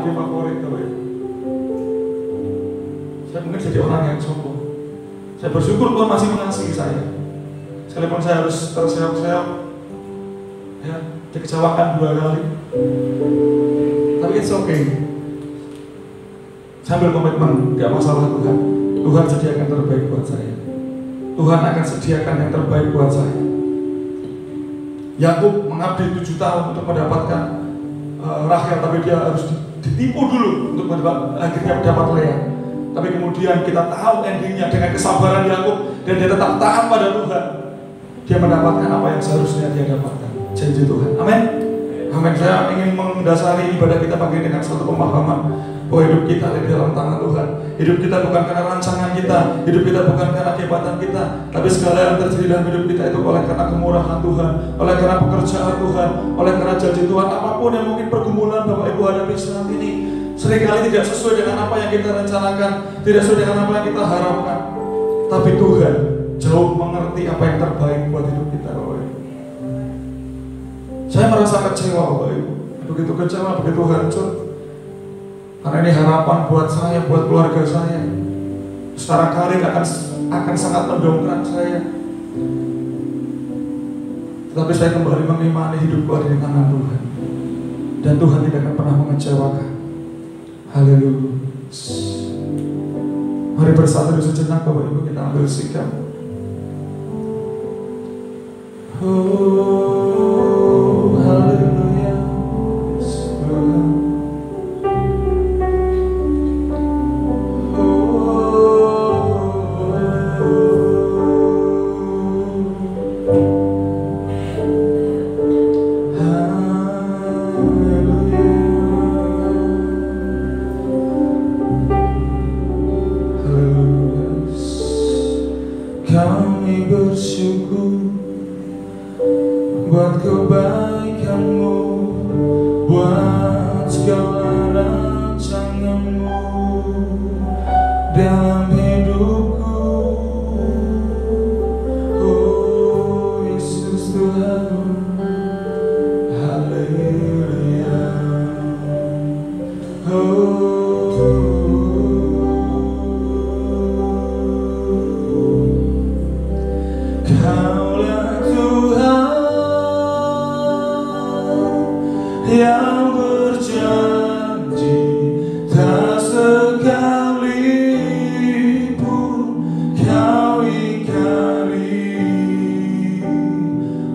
favorit Bapak Ibu. Saya mungkin jadi orang yang sombong. Saya bersyukur Tuhan masih mengasihi saya. Sekalipun saya harus terseok-seok, ya, dikecewakan 2 kali. Tapi it's okay. Saya ambil komitmen, gak masalah Tuhan. Tuhan sediakan terbaik buat saya. Tuhan akan sediakan yang terbaik buat saya. Yakub mengabdi 7 tahun untuk mendapatkan Rahel, tapi dia harus ditipu dulu untuk akhirnya mendapat Lea. Tapi kemudian kita tahu endingnya dengan kesabaran Yakub dan dia tetap taat pada Tuhan. Dia mendapatkan apa yang seharusnya dia dapatkan. Janji Tuhan. Amin. Amin. Saya ingin mendasari ibadah kita pagi dengan satu pemahaman bahwa hidup kita ada di dalam tangan Tuhan. Hidup kita bukan karena rancangan kita, hidup kita bukan karena kehebatan kita, tapi segala yang terjadi dalam hidup kita itu oleh karena kemurahan Tuhan, oleh karena pekerjaan Tuhan, oleh karena janji Tuhan. Apapun yang mungkin pergumulan Bapak Ibu hadapi saat ini, seringkali tidak sesuai dengan apa yang kita rencanakan, tidak sesuai dengan apa yang kita harapkan. Tapi Tuhan jauh mengerti apa yang terbaik buat hidup kita, Bapak Ibu. Saya merasa kecewa, Bapak Ibu. Begitu kecewa, begitu hancur. Karena ini harapan buat saya, buat keluarga saya. Secara karir akan sangat mendongkrak saya. Tetapi saya kembali mengimani hidupku ada di tangan Tuhan. Dan Tuhan tidak akan pernah mengecewakan. Haleluya. Mari bersatu sejenak Bapak Ibu, kita ambil sikap. Oh, haleluya. Kami bersyukur buat kebaikan-Mu, buat segala rancangan-Mu dalam hidupku. Oh Yesus Tuhan, haleluya. Kaulah Tuhan yang berjanji, tak sekalipun Kau ingkari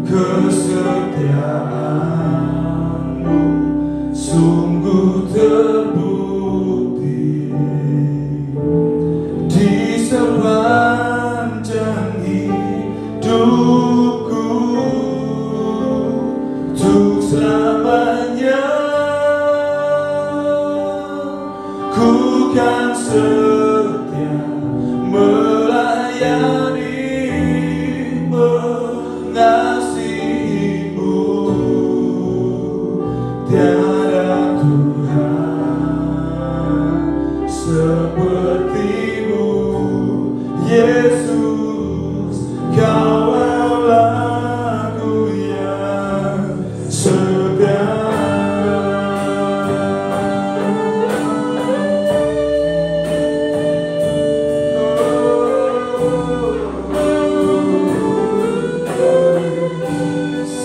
kesetiaan-Mu, sungguh terbukti di sepanjang hidupku, untuk selamanya ku kan setia melayani, mengasihimu. Tiada Tuhan seperti-Mu, Yesus. Kaulah Aku yang setia.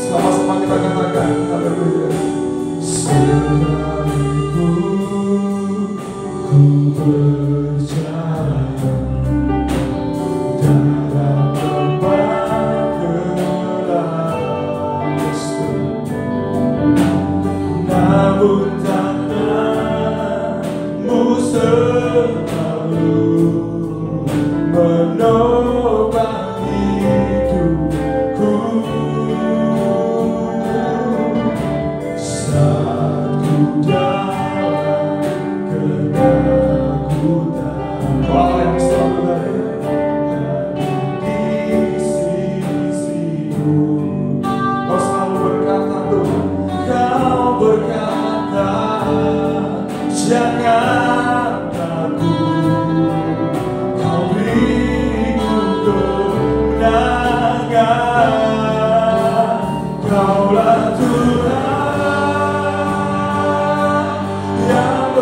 Sama-sama kita katakan, haleluya. Sekalipun ku berjalan dalam lembah gelap, namun tangan-Mu selalu menopang hidupku. Saat ku dalam ketakutan, Allah yang selalu ada di sisimu. Kau selalu berkata Tuhan, Kau berkata, jangan takut, Kau beriku kemenangan. Kaulah Tuhan yang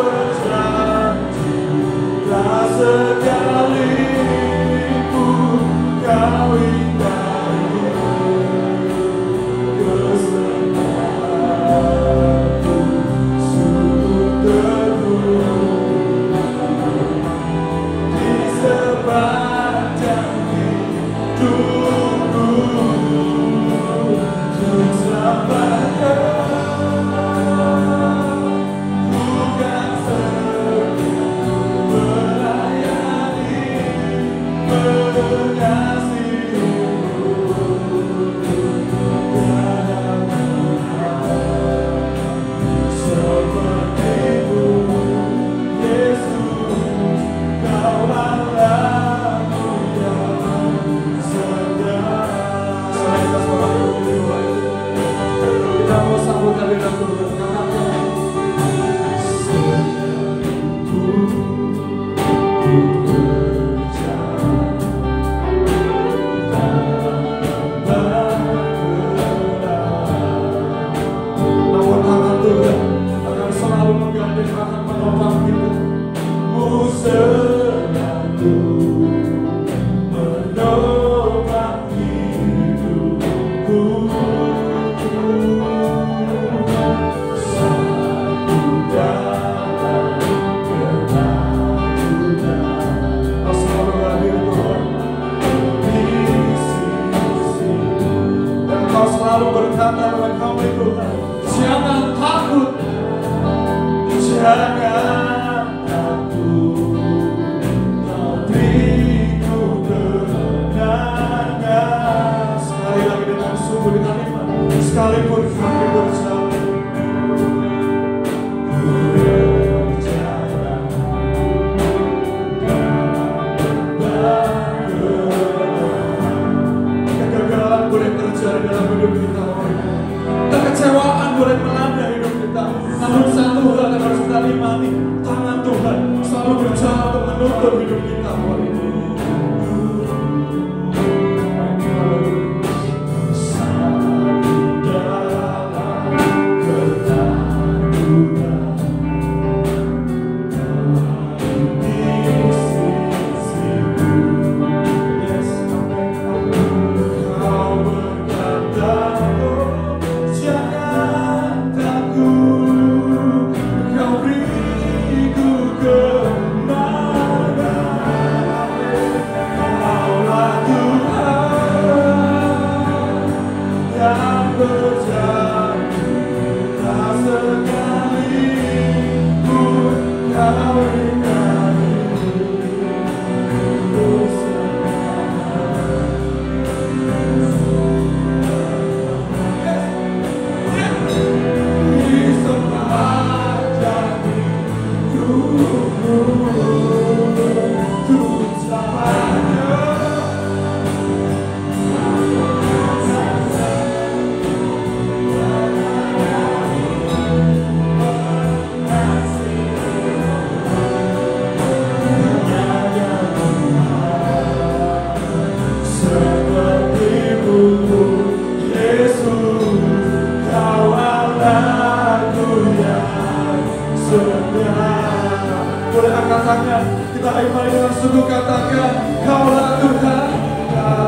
Boleh angkat tangan, kita imani dengan sungguh, katakan, Kaulah Tuhan,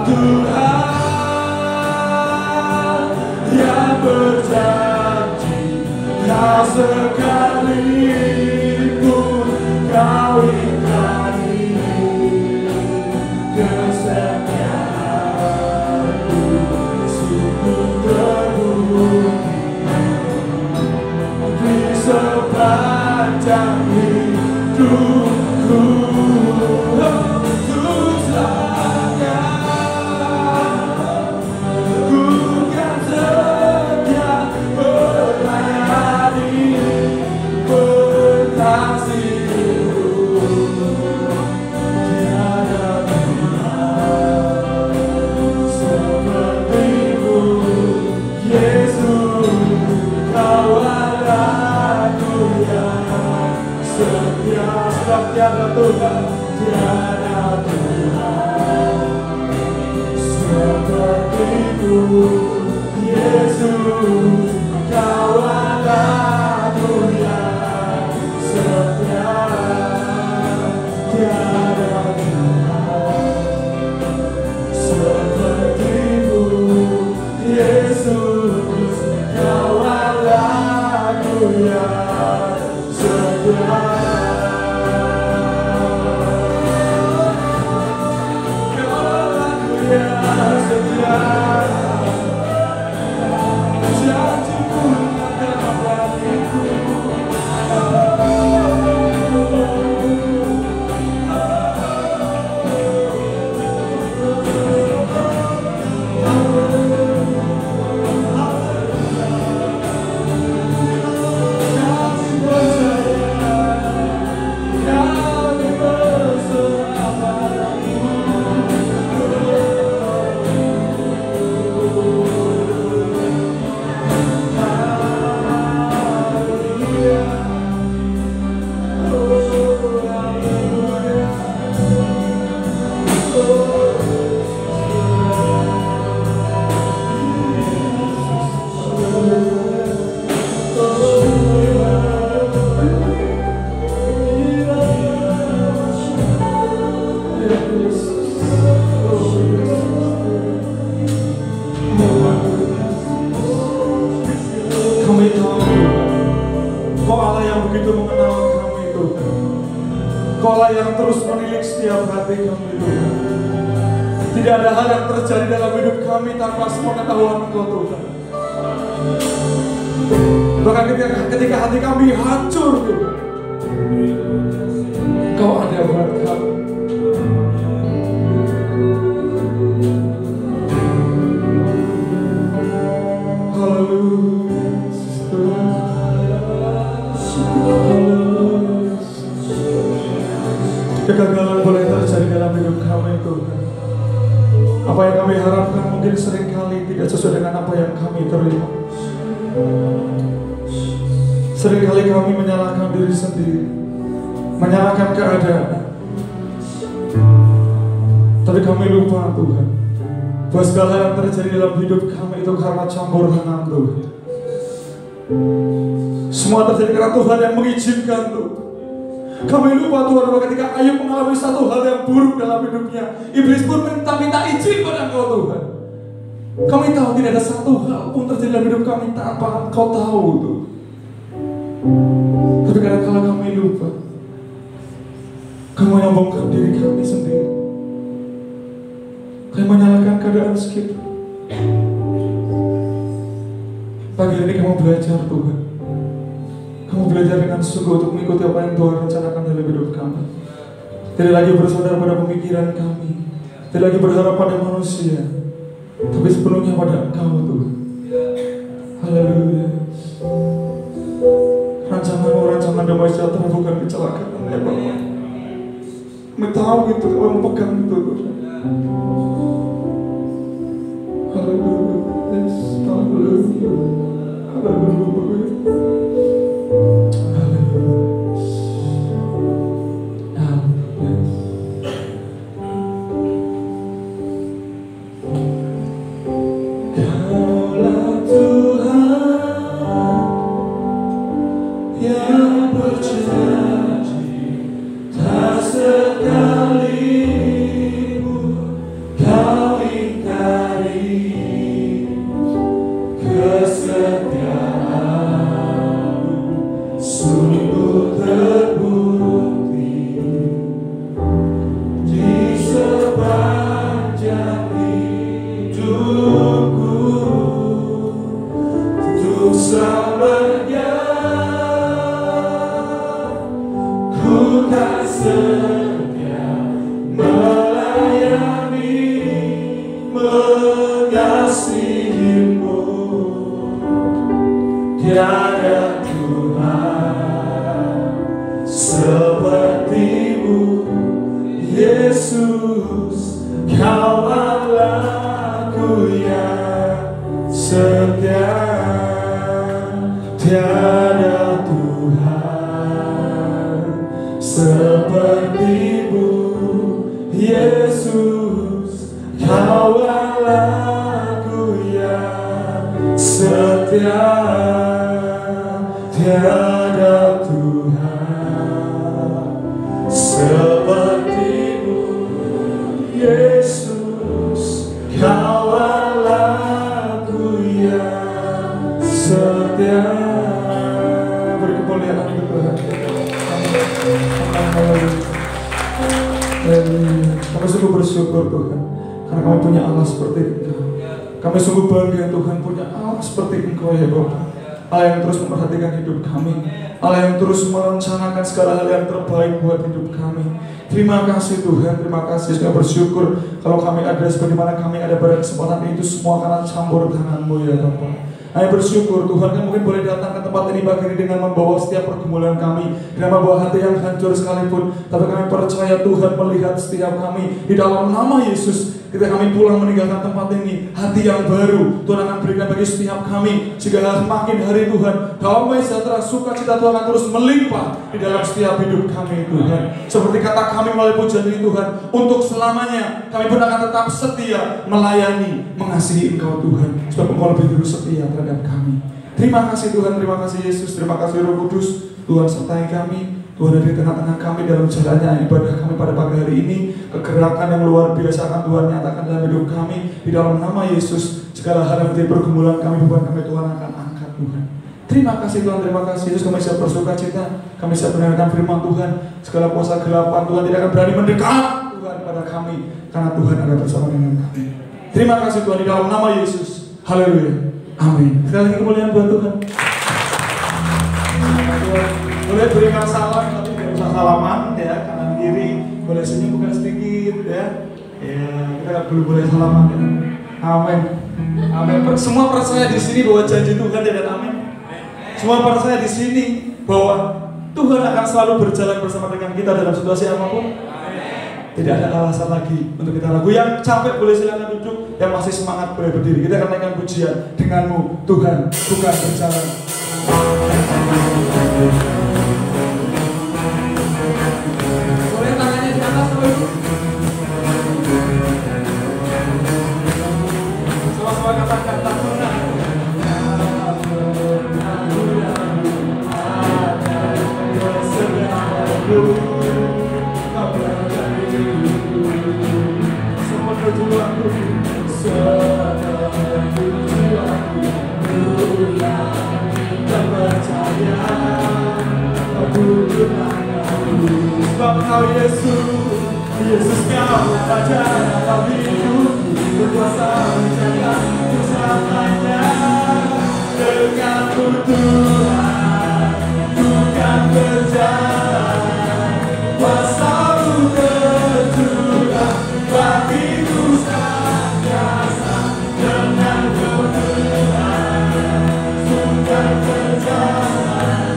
Tuhan yang berjanji, tak sekalipun Kau ingkari kesetiaan-Mu, sungguh terbukti di sepanjang hidupku. Tiada Tuhan, tiada Tuhan seperti-Mu, Yesus. Kau adalah Tuhan setia, tiada Tuhan seperti-Mu, Yesus. Kau adalah Tuhan setia. Kaulah yang terus menilik setiap hati kami, Tuhan. Tidak ada hal yang terjadi dalam hidup kami tanpa sepengetahuan Engkau, Tuhan. Bahkan ketika hati kami hancur, Tuhan, Engkau ada buat kami. Kegagalan boleh terjadi dalam hidup kami, Tuhan. Apa yang kami harapkan mungkin seringkali tidak sesuai dengan apa yang kami terima. Seringkali kami menyalahkan diri sendiri, menyalahkan keadaan. Tapi kami lupa, Tuhan, bahwa segala yang terjadi dalam hidup kami itu karena campur tangan Tuhan. Semua terjadi karena Tuhan yang mengizinkan, Tuhan. Kami lupa, Tuhan, bahwa ketika Ayub mengalami satu hal yang buruk dalam hidupnya, iblis pun minta izin pada Engkau, Tuhan. Kami tahu tidak ada satu hal pun terjadi dalam hidup kami tanpa Engkau tahu, Tuhan. Tapi kadang-kadang kami lupa, kami menyombongkan diri kami sendiri, kami menyalahkan keadaan sekitar. Pagi ini kamu belajar, Tuhan. Kamu belajar dengan sungguh untuk mengikuti apa yang Tuhan rencanakan dalam hidup kami. Tidak lagi bersandar pada pemikiran kami, tidak lagi berharap pada manusia, tapi sepenuhnya pada Engkau, Tuhan. Haleluya. Rancangan damai sejahtera bukan kecelakaan, ya Bapak. Kami tahu itu, kami memegang itu, Tuhan. Haleluya. Haleluya. Haleluya. Yang percaya Tuhan setia melayani, mengasihimu. Tiada Tuhan sepertimu, Yesus, Kau Allahku yang setia. Tiada Tuhan sepertimu, Yesus, Kau Allahku yang setia. Tiada Tuhan sepertimu, Yesus, Kau Allahku yang setia. Beri kemuliaan Tuhan. Kami sungguh bersyukur Tuhan, karena kami punya Allah seperti Engkau. Kami sungguh bangga Tuhan punya Allah seperti Engkau ya Bapa. Allah yang terus memperhatikan hidup kami, Allah yang terus merencanakan segala hal yang terbaik buat hidup kami. Terima kasih Tuhan, terima kasih. Saya bersyukur kalau kami ada sebagaimana kami ada pada kesempatan itu semua karena campur tangan-Mu ya Bapa. Saya bersyukur Tuhan, kami mungkin boleh datang ke tempat ini pagi ini dengan membawa setiap pergumulan kami, dengan membawa hati yang hancur sekalipun, tapi kami percaya Tuhan melihat setiap kami di dalam nama Yesus. Ketika kami pulang meninggalkan tempat ini, hati yang baru Tuhan akan berikan bagi setiap kami, sehingga semakin hari Tuhan damai sejahtera sukacita Tuhan akan terus melimpah di dalam setiap hidup kami Tuhan. Seperti kata kami melalui pujian ini Tuhan, untuk selamanya kami pun akan tetap setia melayani, mengasihi Engkau Tuhan, sebab Engkau lebih dulu setia terhadap kami. Terima kasih Tuhan, terima kasih Yesus, terima kasih Roh Kudus. Tuhan sertai kami, Tuhan ada di tengah-tengah kami dalam jalannya ibadah kami pada pagi hari ini. Kegerakan yang luar biasa akan Tuhan nyatakan dalam hidup kami. Di dalam nama Yesus, segala hal yang menjadi pergumulan kami, beban kami Tuhan akan angkat Tuhan. Terima kasih Tuhan, terima kasih Yesus. Kami siap bersuka cita, kami siap mendengarkan firman Tuhan. Segala kuasa gelapan Tuhan tidak akan berani mendekat Tuhan pada kami, karena Tuhan ada bersama dengan kami. Terima kasih Tuhan, di dalam nama Yesus. Haleluya, amin. Sekali lagi kemuliaan buat Tuhan. Boleh berikan salam, tapi tidak usah salaman ya, kanan kiri. Boleh senyum bukan sedikit ya. Ya, kita belum boleh salaman ya. Amin. Amin. Semua percaya di sini bahwa janji Tuhan tidak amin. Semua percaya di sini bahwa Tuhan akan selalu berjalan bersama dengan kita dalam situasi apapun. Tidak ada alasan lagi untuk kita ragu. Yang capek boleh silakan duduk, yang masih semangat boleh berdiri. Kita akan naikkan pujian denganmu Tuhan bukan berjalan. Boleh tangannya di atas dulu. Sama-sama katakan tak pernah. Semua tujuanku, percaya sebab Kau Yesus, Yesus Kau Raja dalam hidupku, berkuasa menjaga keselamanya. Denganmu Tuhan, bukan berjalan, kuasa-Mu berjuang bagiku senantiasa. Denganmu Tuhan, bukan berjalan,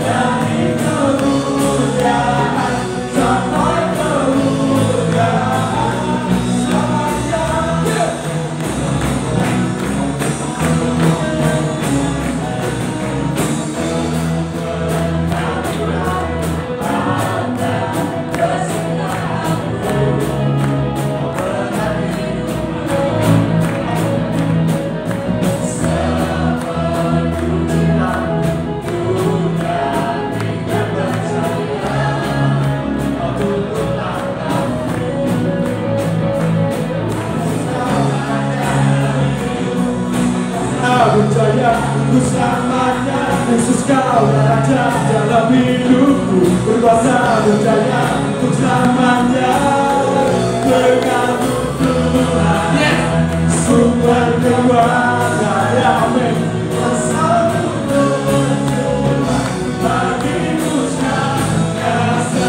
dari kemuliaan sampai kemuliaan selamanya. Berjaya untuk selamanya, Yesus Kau Raja dalam hidupku, berkuasa berjaya untuk selamanya. Denganmu Tuhan, sumber kuasa, amin. Kuasa-Mu berjuang bagiku senantiasa.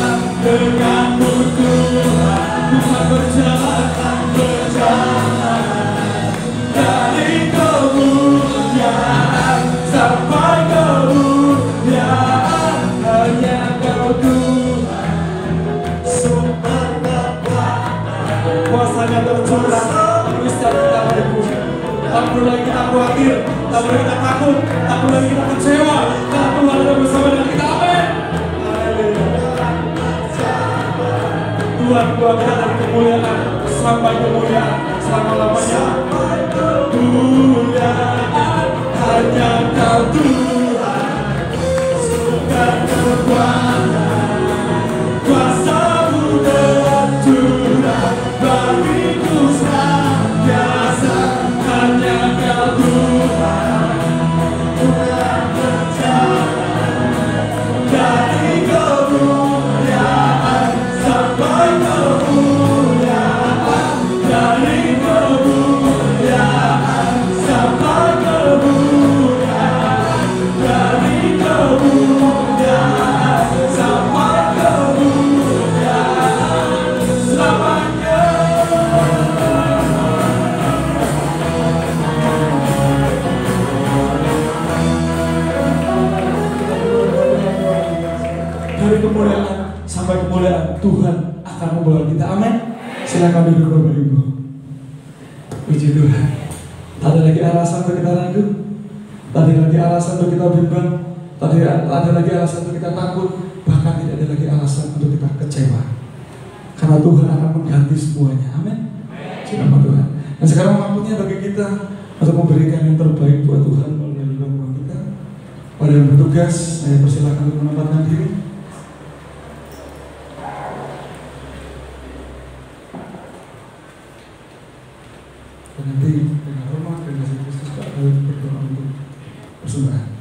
Tuhan bawa kita dari kemuliaan sampai kemuliaan selama-lamanya. Kemuliaan hanya Kau Tuhan, surga kekuatan, kuasa-Mu tercurah bagiku senantiasa. Hanya Kau Tuhan, Tuhan berjalan dari kemuliaan sampai kemuliaan, dari kemuliaan sampai kemuliaan, dari kemuliaan sampai kemuliaan selamanya. Dari kemuliaan sampai kemuliaan Tuhan akan membawa kita. Amin. Silakan duduk Bapak Ibu. Puji Tuhan. Tak ada lagi alasan untuk kita ragu, tak ada lagi alasan untuk kita bimbang, tak ada lagi alasan untuk kita takut, bahkan tidak ada lagi alasan untuk kita kecewa. Karena Tuhan akan mengganti semuanya. Amin. Nama Tuhan. Dan sekarang waktunya bagi kita untuk memberikan yang terbaik buat Tuhan melalui hidupan kita. Pada yang bertugas, saya persilakan untuk menempatkan diri. Dan nanti dengan hormat dan kasih Kristus Pak Daud berdoa untuk persembahan.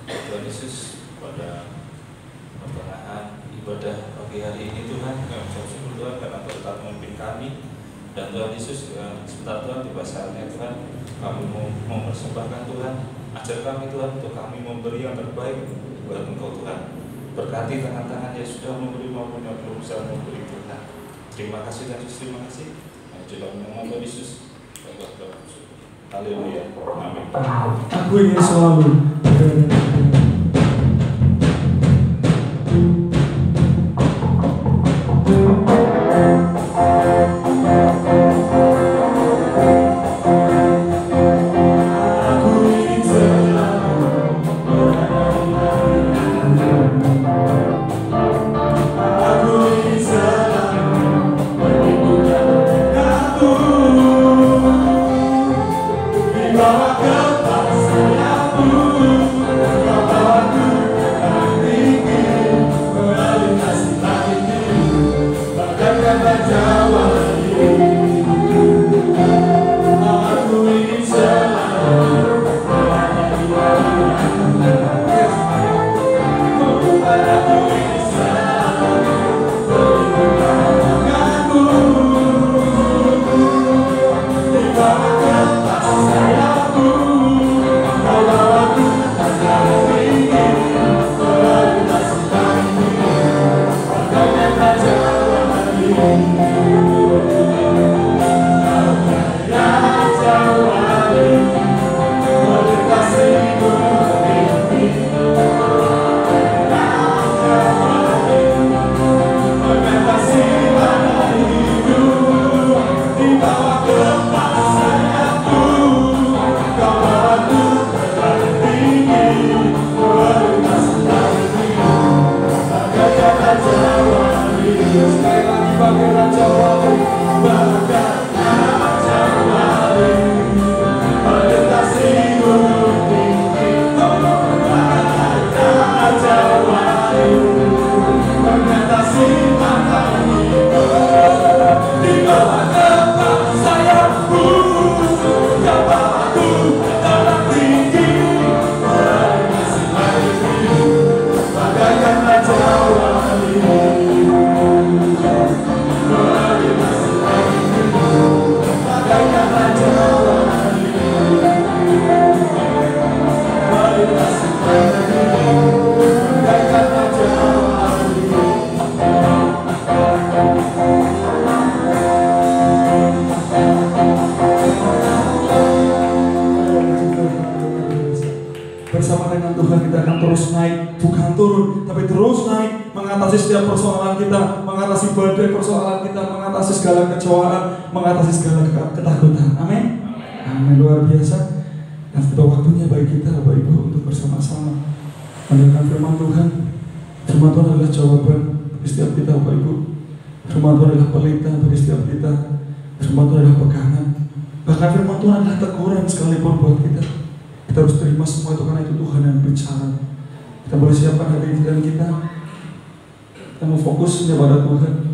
Tuhan Yesus, pada pertengahan ibadah pagi hari ini Tuhan, kami bersyukur Tuhan karena Tuhan tetap memimpin kami. Dan Tuhan Yesus, sebentar Tuhan tiba saatnya Tuhan kami mau mempersembahkan Tuhan. Ajar kami Tuhan untuk kami memberi yang terbaik buat Engkau Tuhan. Berkati tangan-tangan yang sudah memberi maupun yang belum bisa memberi Tuhan. Terima kasih dan terima kasih. Dalam nama Tuhan Yesus, haleluya, amin. Aku ingin selalu berada bersama dengan Tuhan kita akan terus naik, bukan turun, tapi terus naik, mengatasi setiap persoalan kita, mengatasi badai persoalan kita, mengatasi segala kecewaan, mengatasi segala ketakutan. Amin. Amin. Luar biasa. Dan sudah waktunya bagi kita Bapak Ibu untuk bersama-sama mendengarkan firman Tuhan. Firman Tuhan adalah jawaban bagi setiap kita Bapak Ibu. Firman Tuhan adalah pelita bagi setiap kita. Firman Tuhan adalah pegangan. Bahkan firman Tuhan adalah teguran sekalipun buat kita. Kita harus terima semua itu karena itu Tuhan yang bicara. Kita boleh siapkan hati dan kita mau fokus pada Tuhan.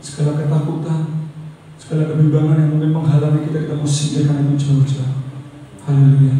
Segala ketakutan, segala kebimbangan yang mungkin menghalangi kita mau singkirkan itu jauh-jauh. Haleluya.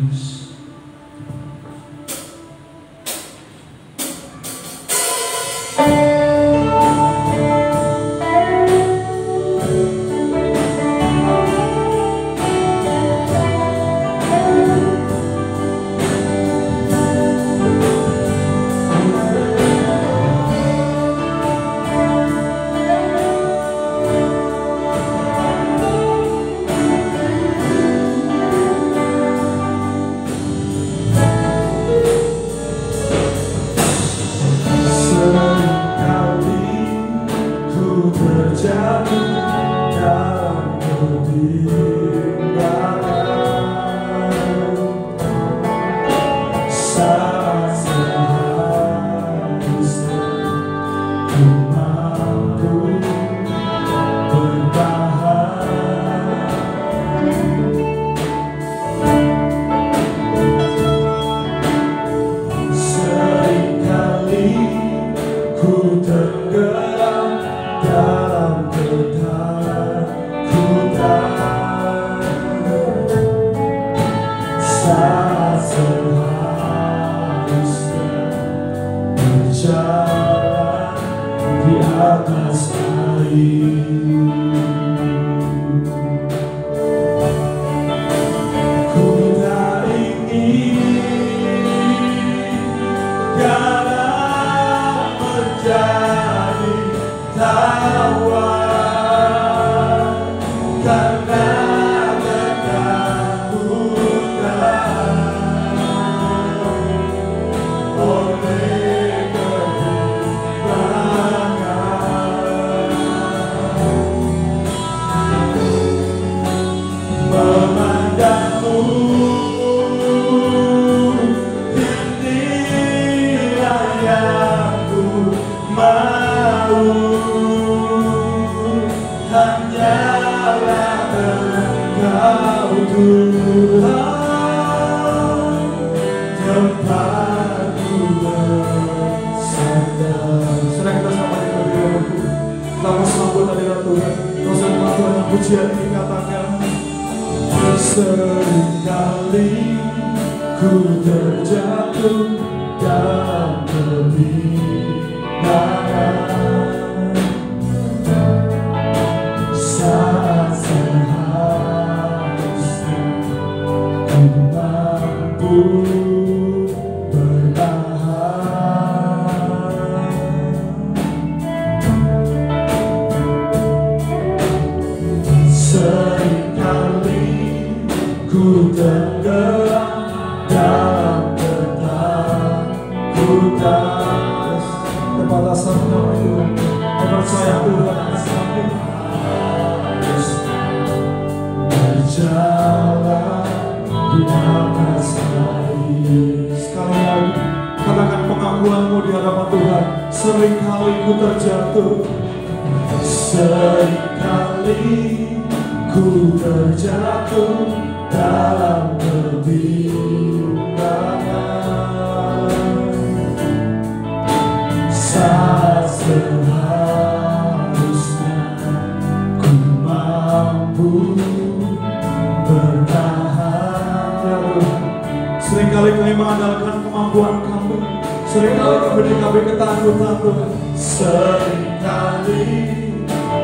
Seringkali kami mengandalkan kemampuan kami, seringkali kami ketakutan Tuhan. Seringkali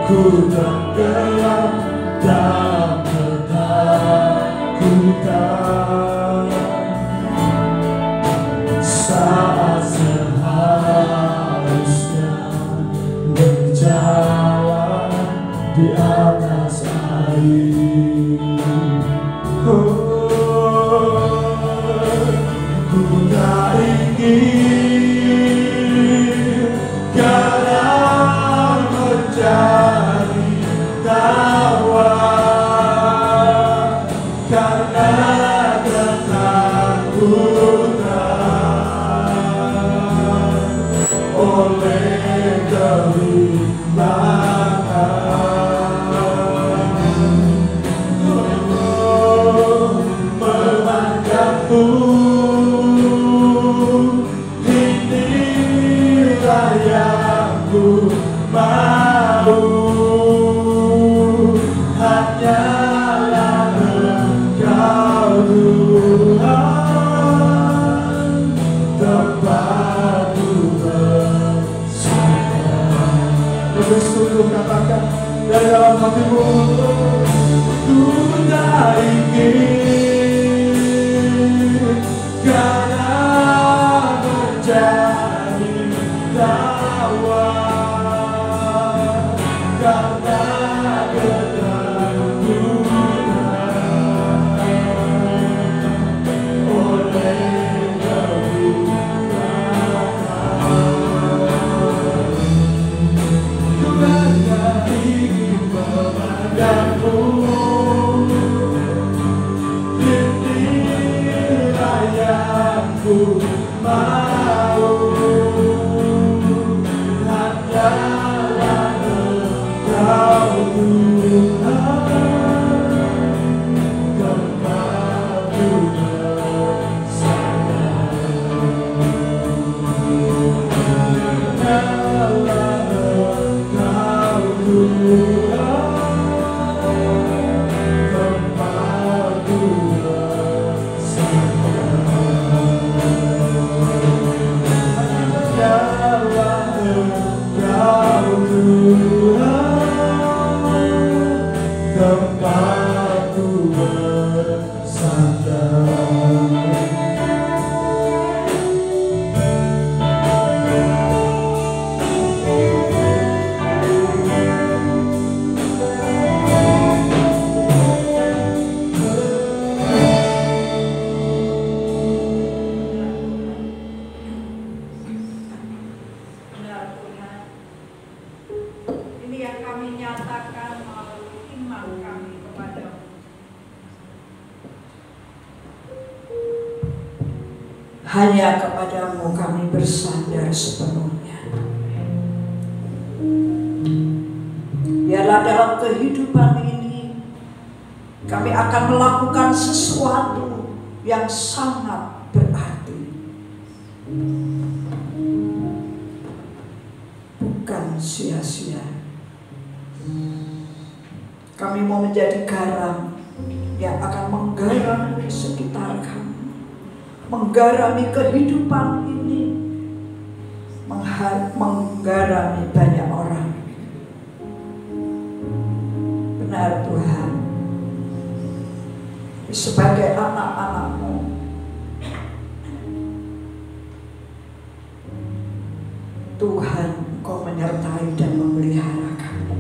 ku tenggelam dalam ketakutan saat seharusnya berjalan di atas air. Ku tak ingin kadang menjadi tawar karena ketakutan oleh sungguh-sungguh katakan dari dalam hatimu, ku tak ingin karena menjadi tawar, karena hanya kepadamu kami bersandar sepenuhnya. Biarlah dalam kehidupan ini kami akan melakukan sesuatu yang sangat berarti, bukan sia-sia. Kami mau menjadi garam yang akan menggarami sekitar kami, menggarami kehidupan ini, menggarami banyak orang. Benar Tuhan, sebagai anak-anak-Mu, Tuhan Engkau menyertai dan memelihara kami.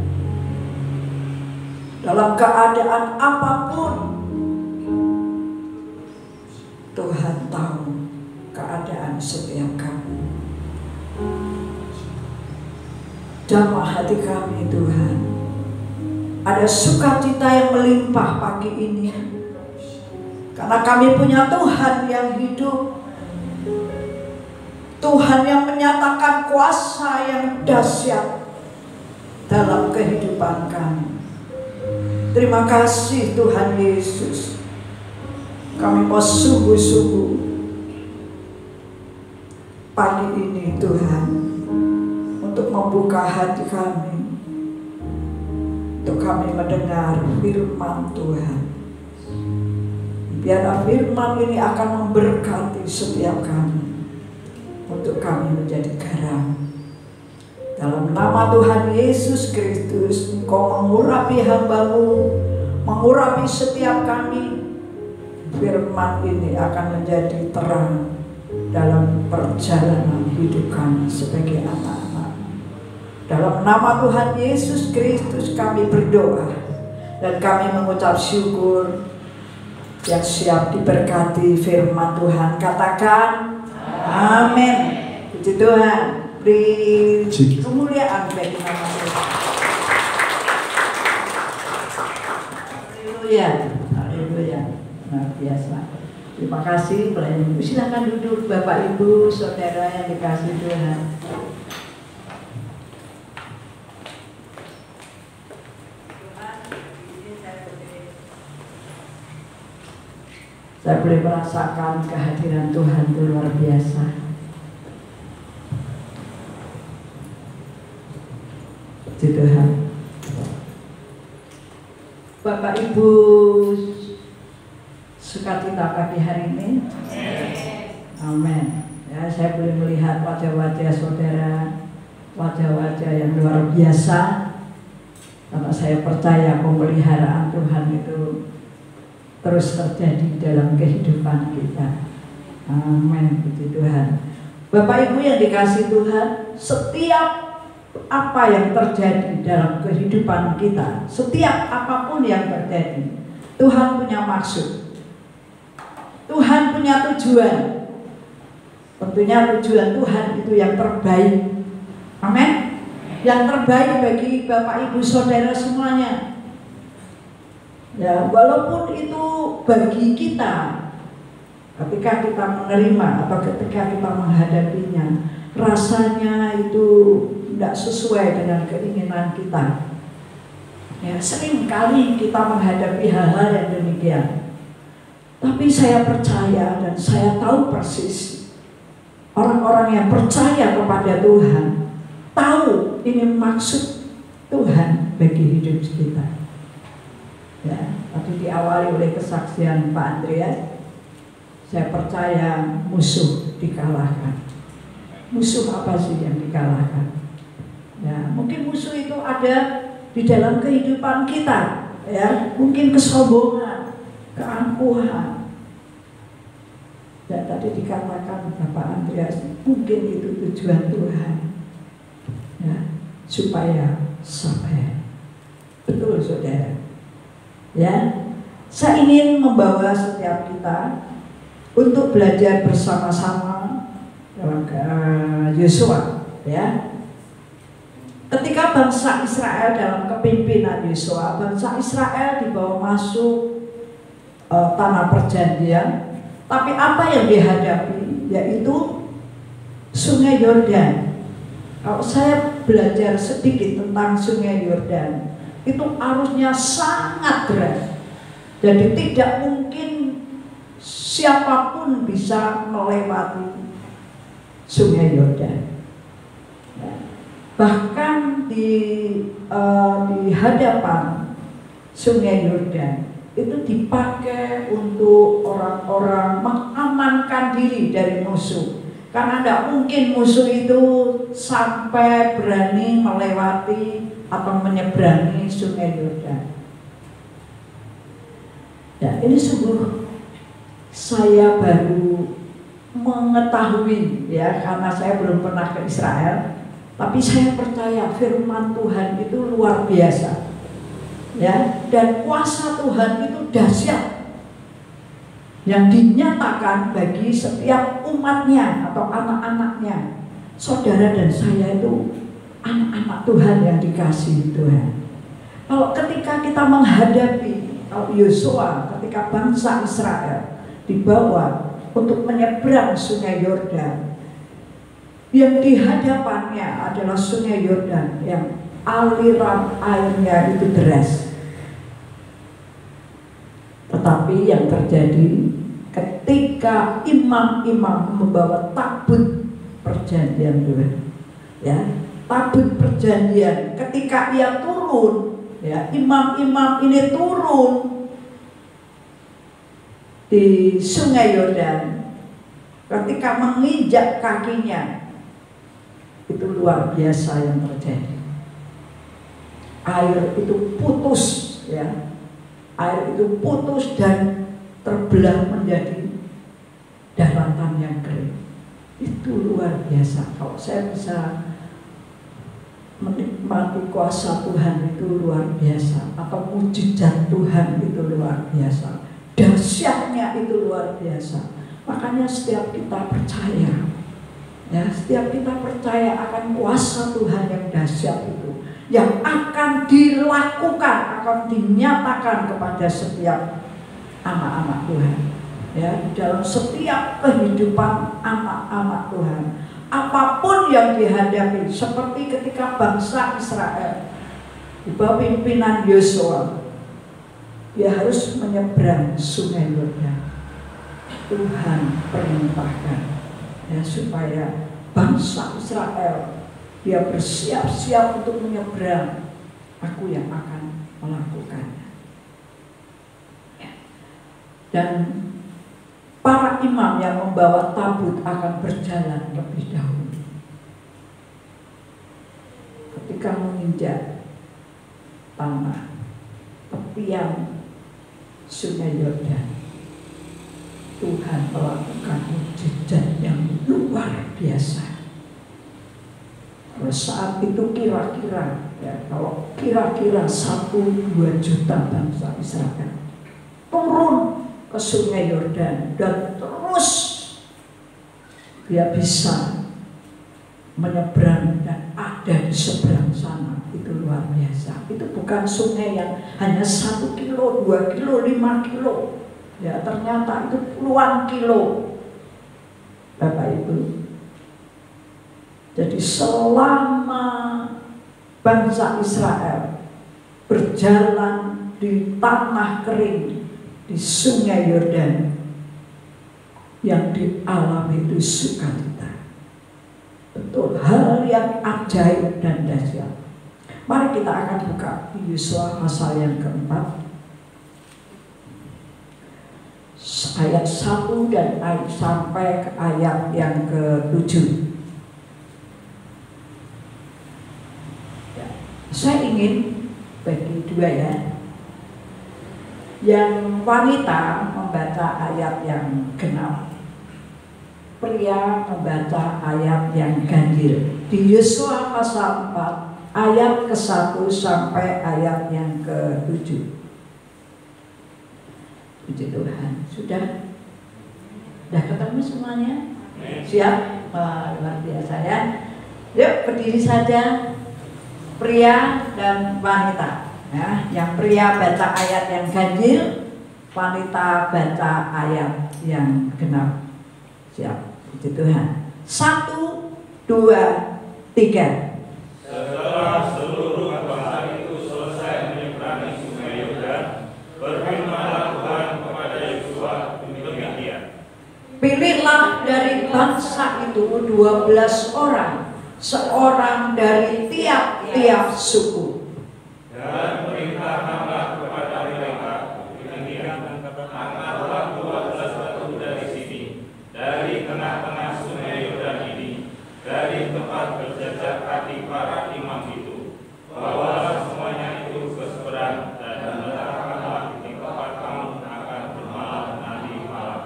Dalam keadaan apapun, Tuhan tahu keadaan setiap kami. Jamah hati kami Tuhan. Ada sukacita yang melimpah pagi ini, karena kami punya Tuhan yang hidup, Tuhan yang menyatakan kuasa yang dahsyat dalam kehidupan kami. Terima kasih Tuhan Yesus. Kami mau sungguh-sungguh pagi ini Tuhan untuk membuka hati kami, untuk kami mendengar firman Tuhan. Biarlah firman ini akan memberkati setiap kami, untuk kami menjadi garam. Dalam nama Tuhan Yesus Kristus, Engkau mengurapi hamba-Mu, mengurapi setiap kami. Firman ini akan menjadi terang dalam perjalanan hidup kami sebagai anak-anak. Dalam nama Tuhan Yesus Kristus kami berdoa dan kami mengucap syukur. Yang siap diberkati firman Tuhan katakan amin. Puji Tuhan, beri kemuliaan bagi nama Tuhan. Haleluya, haleluya. Luar biasa. Terima kasih pelayan Ibu. Silakan duduk Bapak Ibu, saudara yang dikasihi Tuhan. Saya boleh merasakan kehadiran Tuhan itu luar biasa. Puji Tuhan. Bapak Ibu, sukacita pagi hari ini. Amin. Ya, saya boleh melihat wajah-wajah saudara, wajah-wajah yang luar biasa. Karena saya percaya pemeliharaan Tuhan itu terus terjadi dalam kehidupan kita. Amin, puji Tuhan. Bapak Ibu yang dikasihi Tuhan, setiap apa yang terjadi dalam kehidupan kita, setiap apapun yang terjadi, Tuhan punya maksud, Tuhan punya tujuan. Tentunya tujuan Tuhan itu yang terbaik. Amin. Yang terbaik bagi Bapak Ibu Saudara semuanya. Ya, walaupun itu bagi kita, ketika kita menerima atau ketika kita menghadapinya, rasanya itu tidak sesuai dengan keinginan kita. Ya, sering kali kita menghadapi hal-hal yang demikian. Tapi saya percaya dan saya tahu persis, orang-orang yang percaya kepada Tuhan tahu ini maksud Tuhan bagi hidup kita. Ya, tadi diawali oleh kesaksian Pak Andreas. Saya percaya musuh dikalahkan. Musuh apa sih yang dikalahkan? Ya, mungkin musuh itu ada di dalam kehidupan kita, ya, mungkin kesombongan, keangkuhan. Ya, tadi dikatakan Bapak Andreas, mungkin itu tujuan Tuhan, ya, supaya sabar. Betul, saudara. Ya, saya ingin membawa setiap kita untuk belajar bersama-sama dalam Yosua, ya. Ketika bangsa Israel dalam kepimpinan Yosua, bangsa Israel dibawa masuk tanah perjanjian, tapi apa yang dihadapi yaitu Sungai Yordan. Kalau saya belajar sedikit tentang Sungai Yordan, itu arusnya sangat deras, jadi tidak mungkin siapapun bisa melewati Sungai Yordan. Bahkan di hadapan Sungai Yordan itu dipakai untuk orang-orang mengamankan diri dari musuh. Karena tidak mungkin musuh itu sampai berani melewati atau menyeberangi Sungai Yordan. Ya, ini sungguh saya baru mengetahui, ya, karena saya belum pernah ke Israel, tapi saya percaya firman Tuhan itu luar biasa, ya, dan kuasa Tuhan itu dahsyat yang dinyatakan bagi setiap umatnya atau anak-anaknya. Saudara dan saya itu anak-anak Tuhan yang dikasihi Tuhan. Kalau ketika kita menghadapi Yosua, ketika bangsa Israel dibawa untuk menyeberang Sungai Yordan, yang di hadapannya adalah Sungai Yordan yang aliran airnya itu deras. Tetapi yang terjadi ketika imam-imam membawa tabut perjanjian Tuhan, ya, tabut perjanjian, ketika ia turun, ya, imam-imam ini turun di Sungai Yordan, ketika menginjak kakinya, itu luar biasa yang terjadi. Air itu putus, ya, air itu putus dan terbelah menjadi daratan yang kering. Itu luar biasa. Kalau saya bisa menikmati kuasa Tuhan itu luar biasa, atau mujizat Tuhan itu luar biasa, dahsyatnya itu luar biasa. Makanya setiap kita percaya, ya, setiap kita percaya akan kuasa Tuhan yang dahsyat itu, yang akan dilakukan, akan dinyatakan kepada setiap anak-anak Tuhan, ya, dalam setiap kehidupan anak-anak Tuhan. Apapun yang dihadapi, seperti ketika bangsa Israel di bawah pimpinan Yosua, dia harus menyeberang Sungai Yordan. Tuhan perintahkan, ya, supaya bangsa Israel dia bersiap-siap untuk menyeberang. Aku yang akan melakukannya. Dan para imam yang membawa tabut akan berjalan lebih dahulu. Ketika menginjak tanah tepian Sungai Yordan, Tuhan melakukan mukjizat yang luar biasa. Pada saat itu kira-kira, ya, kalau kira-kira 1-2 juta bangsa Israel turun ke Sungai Yordan dan terus dia bisa menyeberang dan ada di seberang sana. Itu luar biasa. Itu bukan sungai yang hanya 1 kilo, 2 kilo, 5 kilo. Ya, ternyata itu puluhan kilo, Bapak Ibu. Jadi selama bangsa Israel berjalan di tanah kering di Sungai Yordan, yang dialami itu sukacita. Betul, hal yang ajaib dan dahsyat. Mari kita akan buka di Yosua pasal yang keempat, ayat 1 dan sampai ke ayat yang ke-7. Ya, saya ingin bagi 2 ya. Yang wanita membaca ayat yang genap, pria membaca ayat yang ganjil. Di Yosua pasal 4 ayat ke-1 sampai ayat yang ke-7. Puji Tuhan. Sudah ketemu semuanya? Siap? Luar biasa ya. Yuk berdiri saja, pria dan wanita. Ya, yang pria baca ayat yang ganjil, wanita baca ayat yang genap. Siap? Puji Tuhan. 1, 2, 3. Setelah seluruh bangsa itu selesai menyeberangi Sungai Yordan, berfirmanlah Tuhan kepada Yosua demikian. Pilihlah dari bangsa itu 12 orang, seorang dari tiap-tiap suku. Dan perintahkanlah kepada mereka demikian, angkatlah 12 batu dari sini, dari tengah-tengah Sungai Yordan ini, dari tempat berjejak kaki para imam itu. Bawalah semuanya itu ke seberang dan letakkanlah di tempat kamu akan bermalam nanti malam.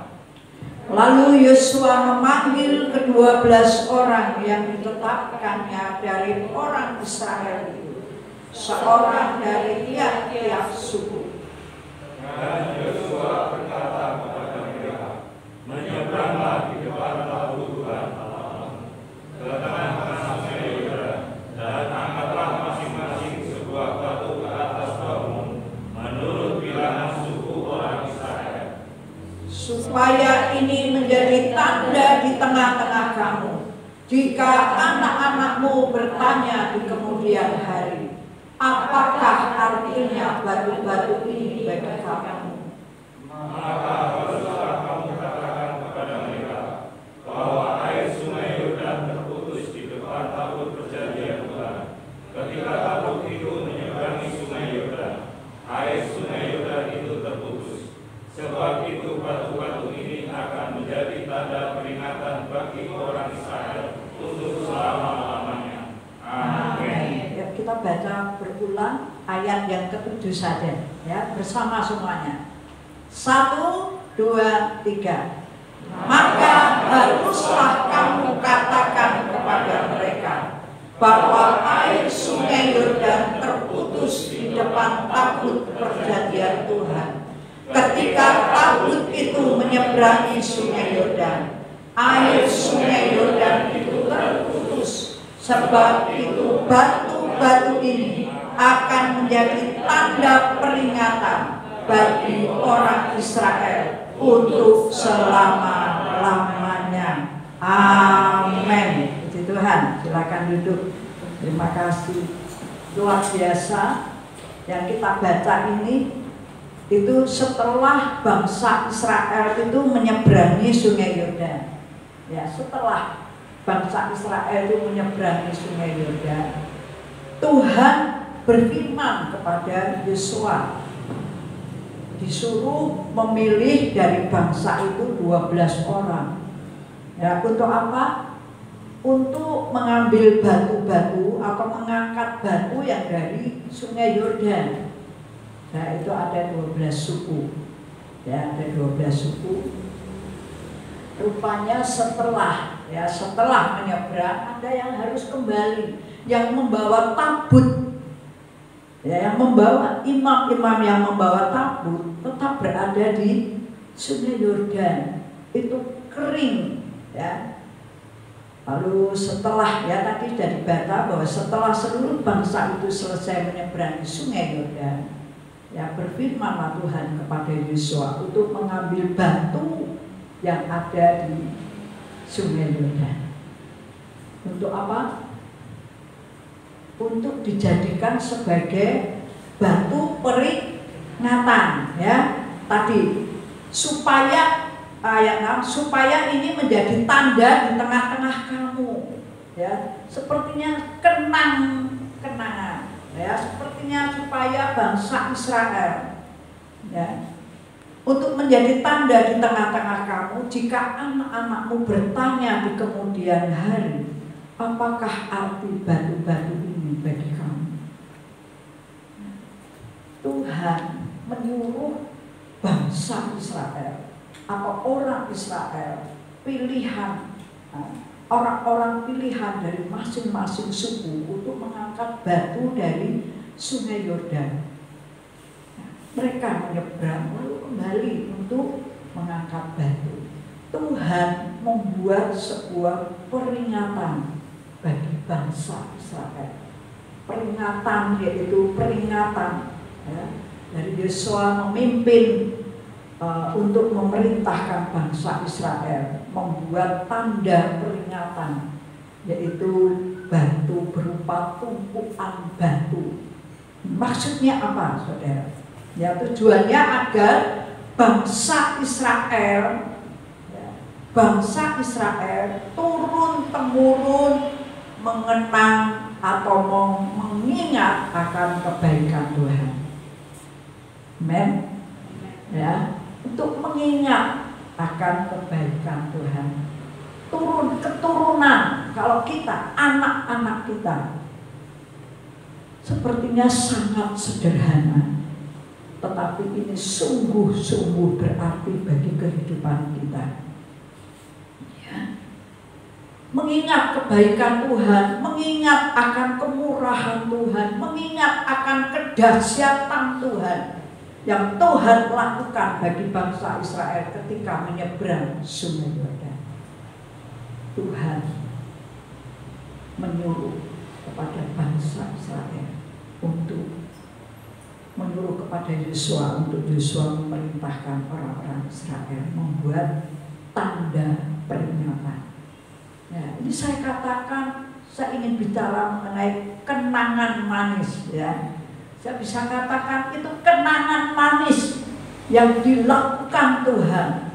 Lalu Yosua memanggil ke-12 orang yang ditetapkannya dari orang Israel itu, seorang dari tiap-tiap suku. Dan Yosua berkata kepada mereka, menyeberanglah di depan laut Tuhan ke tengah-tengah Sungai Yordan, dan angkatlah masing-masing sebuah batu ke atas bahumu, menurut bilangan suku orang Israel. Supaya ini menjadi tanda di tengah-tengah kamu, jika anak-anakmu bertanya di kemudian hari, apakah artinya batu-batu ini bagi kamu? Maka haruslah kamu katakan kepada mereka bahwa air Sungai Yordan terputus di depan tabut perjanjian Tuhan. Ketika tabut itu menyeberangi Sungai Yordan, air Sungai Yordan itu terputus. Sebab itu batu-batu ini akan menjadi tanda peringatan bagi orang Israel untuk selama-lamanya. Amin. Ya, kita baca berulang ayat yang ke-7 saja ya, bersama semuanya. 1, 2, 3. Maka haruslah kamu katakan kepada mereka bahwa air Sungai Yordan terputus di depan tabut perjanjian Tuhan. Ketika tabut itu menyeberangi Sungai Yordan, air Sungai Yordan itu terputus. Sebab itu batu-batu ini akan menjadi tanda peringatan bagi orang Israel untuk selama-lamanya. Amin. Puji Tuhan. Silakan duduk. Terima kasih. Luar biasa yang kita baca ini, itu setelah bangsa Israel itu menyeberangi Sungai Yordan. Ya, setelah bangsa Israel itu menyeberangi Sungai Yordan, Tuhan berfirman kepada Yosua, disuruh memilih dari bangsa itu 12 orang. Ya, untuk apa? untuk mengambil batu-batu atau mengangkat batu yang dari Sungai Yordan. Nah, itu ada 12 suku. Ya, ada 12 suku. Rupanya setelah menyeberang ada yang harus kembali, yang membawa tabut. Ya, yang membawa imam-imam yang membawa tabut tetap berada di Sungai Yordan. Itu kering, ya. Lalu setelah, ya tadi dari Bata bahwa setelah seluruh bangsa itu selesai menyeberangi Sungai Yordan, ya berfirmanlah Tuhan kepada Yosua untuk mengambil batu yang ada di Sungai Yordan. Untuk apa? Untuk dijadikan sebagai batu peringatan, ya. Tadi supaya ayat 6, supaya ini menjadi tanda di tengah-tengah kamu, ya, sepertinya kenangan, ya, sepertinya supaya bangsa Israel, ya, untuk menjadi tanda di tengah-tengah kamu jika anak-anakmu bertanya di kemudian hari, apakah arti batu-batu ini bagi kamu? Tuhan menyuruh bangsa Israel atau orang Israel, pilihan, orang-orang pilihan dari masing-masing suku untuk mengangkat batu dari Sungai Yordan. Mereka menyeberang lalu kembali untuk mengangkat batu. Tuhan membuat sebuah peringatan bagi bangsa Israel. Peringatan, yaitu peringatan, ya, dari Yosua memimpin untuk memerintahkan bangsa Israel membuat tanda peringatan, yaitu batu berupa tumpukan batu. Maksudnya apa, saudara? Ya, tujuannya agar bangsa Israel turun-temurun mengenang atau mengingat akan kebaikan Tuhan. Amen. Ya, untuk mengingat akan kebaikan Tuhan. Keturunan, kalau kita, anak-anak kita, sepertinya sangat sederhana, tetapi ini sungguh-sungguh berarti bagi kehidupan kita. Ya. Mengingat kebaikan Tuhan, mengingat akan kemurahan Tuhan, mengingat akan kedahsyatan Tuhan yang Tuhan lakukan bagi bangsa Israel ketika menyeberang Sungai Yordan. Tuhan menyuruh kepada bangsa Israel untuk menyuruh kepada Yosua untuk Yosua memerintahkan orang-orang Israel membuat tanda peringatan. Ya, ini saya katakan, saya ingin bicara mengenai kenangan manis, ya. Saya bisa katakan itu kenangan manis yang dilakukan Tuhan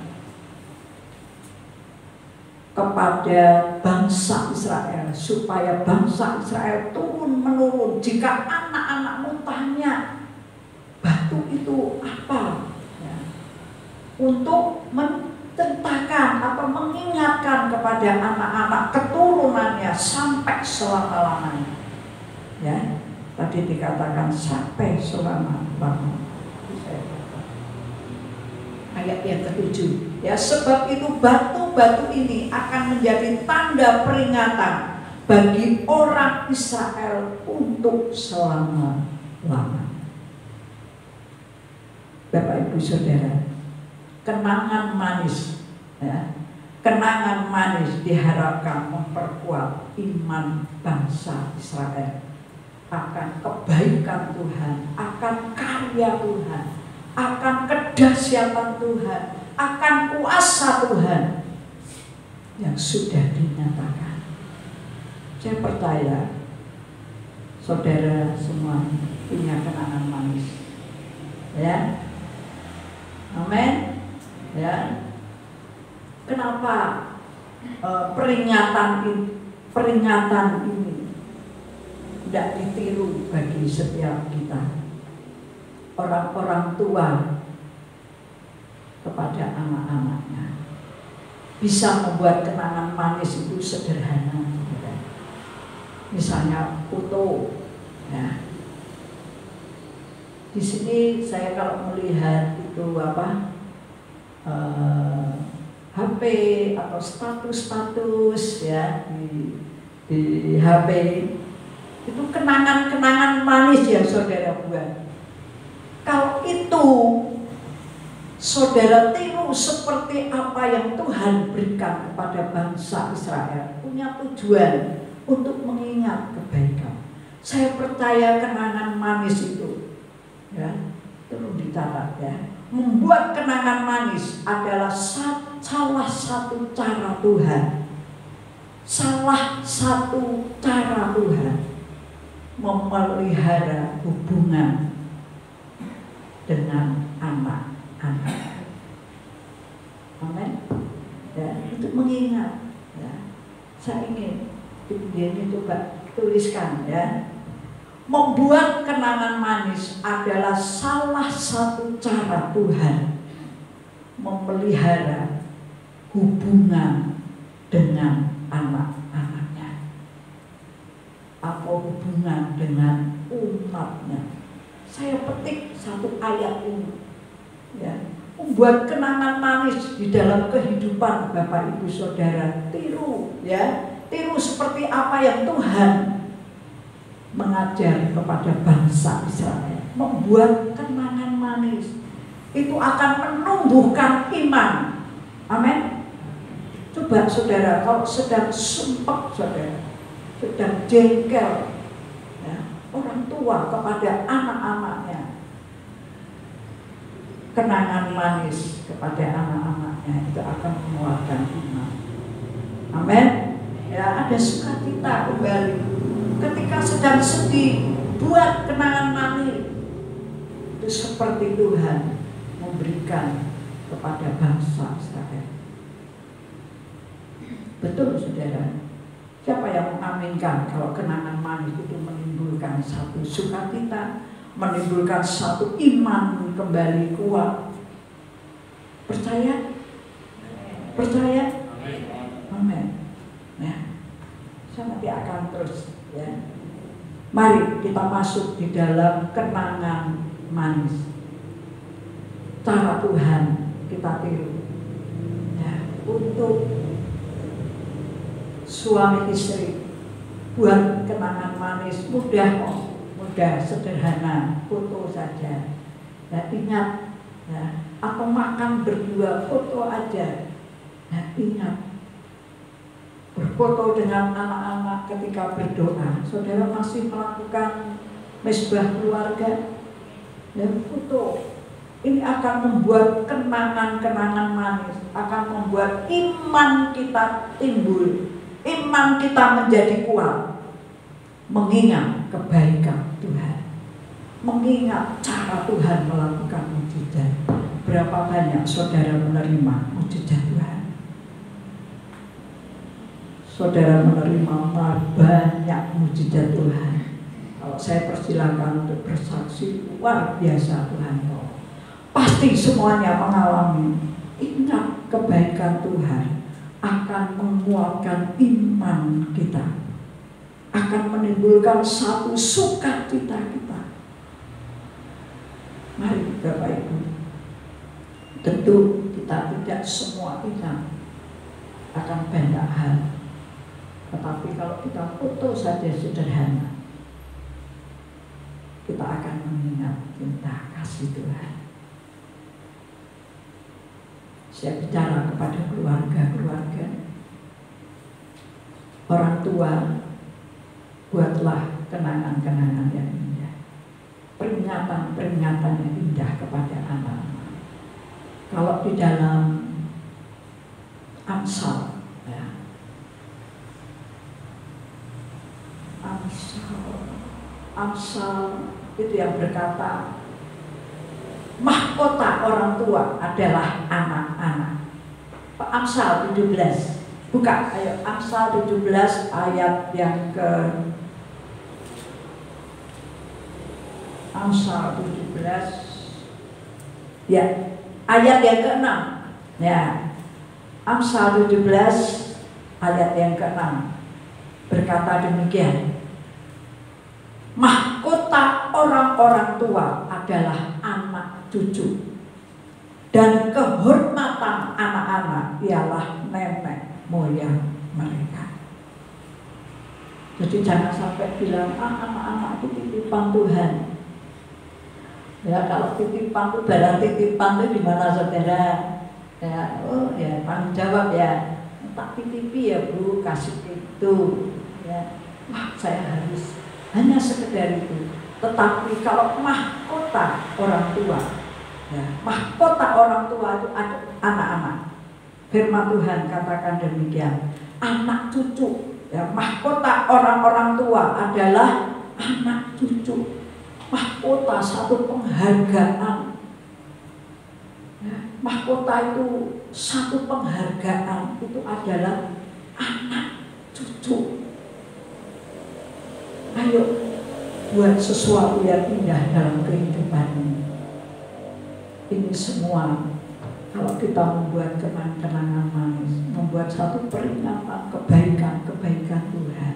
kepada bangsa Israel, supaya bangsa Israel turun-menurun. Jika anak-anakmu tanya batu itu apa, ya, untuk menceritakan atau mengingatkan kepada anak-anak keturunannya sampai selama-lamanya, ya. Tadi dikatakan sampai selama-lamanya. Ayat yang ke-7, ya, sebab itu batu-batu ini akan menjadi tanda peringatan bagi orang Israel untuk selama-lamanya. Bapak Ibu Saudara, kenangan manis, ya, kenangan manis diharapkan memperkuat iman bangsa Israel akan kebaikan Tuhan, akan karya Tuhan, akan kedahsyatan Tuhan, akan kuasa Tuhan yang sudah dinyatakan. Saya percaya saudara semua punya kenangan manis, ya. Amin. Ya. Kenapa peringatan ini tidak ditiru bagi setiap kita, orang-orang tua kepada anak-anaknya? bisa membuat kenangan manis itu sederhana. Misalnya foto, ya. Di sini saya kalau melihat itu HP atau status ya di HP itu kenangan-kenangan manis yang saudara buat. Kalau itu saudara tiru seperti apa yang Tuhan berikan kepada bangsa Israel, punya tujuan untuk mengingat kebaikan. Saya percaya kenangan manis itu, ya, perlu dicatat ya. Membuat kenangan manis adalah salah satu cara Tuhan. Salah satu cara Tuhan memelihara hubungan dengan anak-anak. Amin. Ya, untuk mengingat. Ya. Saya ingin ini coba tuliskan ya. Membuat kenangan manis adalah salah satu cara Tuhan memelihara hubungan dengan anak-anaknya atau hubungan dengan umatnya. Saya petik satu ayat ini ya. Membuat kenangan manis di dalam kehidupan Bapak Ibu Saudara, tiru ya. Tiru seperti apa yang Tuhan mengajar kepada bangsa Israel. Membuat kenangan manis itu akan menumbuhkan iman. Amin. Coba saudara, kalau sedang sumpah saudara, sedang jengkel ya, orang tua kepada anak-anaknya, kenangan manis kepada anak-anaknya itu akan menguatkan iman. Amin. Ya, ada sukacita kembali. Ketika sedang sedih, buat kenangan manis. Itu seperti Tuhan memberikan kepada bangsa Israel. Betul saudara. Siapa yang mengaminkan kalau kenangan manis itu menimbulkan satu sukacita, menimbulkan satu iman kembali kuat? Percaya? Percaya? Amin. Ya, saya nanti akan terus ya. Mari kita masuk di dalam kenangan manis. Cara Tuhan kita tiru ya, untuk suami istri buat kenangan manis mudah kok, mudah, sederhana, foto saja ya, ingat ya, atau makan berdua foto aja ya, ingat berfoto dengan anak-anak ketika berdoa. Saudara masih melakukan mesbah keluarga dan foto. Ini akan membuat kenangan-kenangan manis, akan membuat iman kita timbul, iman kita menjadi kuat, mengingat kebaikan Tuhan, mengingat cara Tuhan melakukan mujizat. Berapa banyak saudara menerima mujizat Tuhan? Saudara menerima banyak mujizat Tuhan. Kalau saya persilakan untuk bersaksi, luar biasa Tuhan. Pasti semuanya mengalami. Ingat kebaikan Tuhan akan menguatkan iman kita, akan menimbulkan satu sukacita kita. Mari Bapak Ibu, tentu kita tidak semua ingat akan banyak hal. Tetapi kalau kita foto saja sederhana, kita akan mengingat cinta kasih Tuhan. Saya bicara kepada keluarga-keluarga, orang tua, buatlah kenangan-kenangan yang indah, peringatan-peringatan yang indah kepada anak-anak. Kalau di dalam Amsal, ya, Amsal itu yang berkata, mahkota orang tua adalah anak-anak. Amsal 17. Buka, ayo Amsal 17 ayat yang ke Amsal 17 ya, ayat yang ke-6. Ya. Amsal 17 ayat yang ke-6 berkata demikian, mahkota orang-orang tua adalah anak cucu, dan kehormatan anak-anak ialah nenek moyang mereka. Jadi jangan sampai bilang anak-anak itu titipan Tuhan. Ya, kalau titipan itu barang titipan itu gimana saudara? Ya, oh ya tanggung jawab ya. Tak titipi ya Bu, kasih itu. Ya, wah saya harus hanya sekedar itu. Tetapi kalau mahkota orang tua, ya, mahkota orang tua itu ada anak-anak. Firman Tuhan katakan demikian. Anak cucu, ya, mahkota orang-orang tua adalah anak cucu. Mahkota satu penghargaan. Ya, mahkota itu satu penghargaan, itu adalah anak cucu. Ayo buat sesuatu yang indah dalam kehidupan ini. Ini semua kalau kita membuat kenang-kenangan manis, membuat satu peringatan kebaikan-kebaikan Tuhan,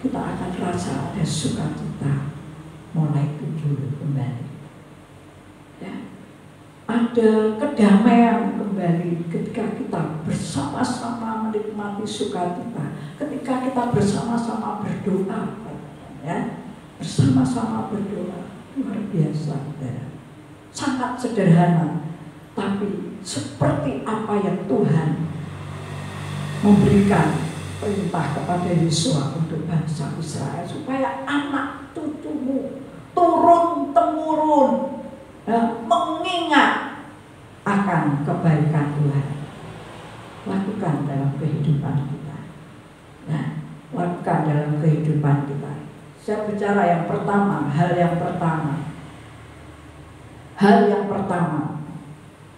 kita akan rasa ada sukacita mulai timbul kembali. Ya. Ada kedamaian kembali ketika kita bersama-sama menikmati sukacita, ketika kita bersama-sama berdoa, ya, bersama-sama berdoa. Luar biasa, saudara. Sangat sederhana, tapi seperti apa yang Tuhan memberikan perintah kepada Yosua untuk bangsa Israel, supaya anak cucumu turun-temurun mengingat akan kebaikan Tuhan. Lakukan dalam kehidupan kita. Nah, lakukan dalam kehidupan kita. Saya bicara yang pertama, hal yang pertama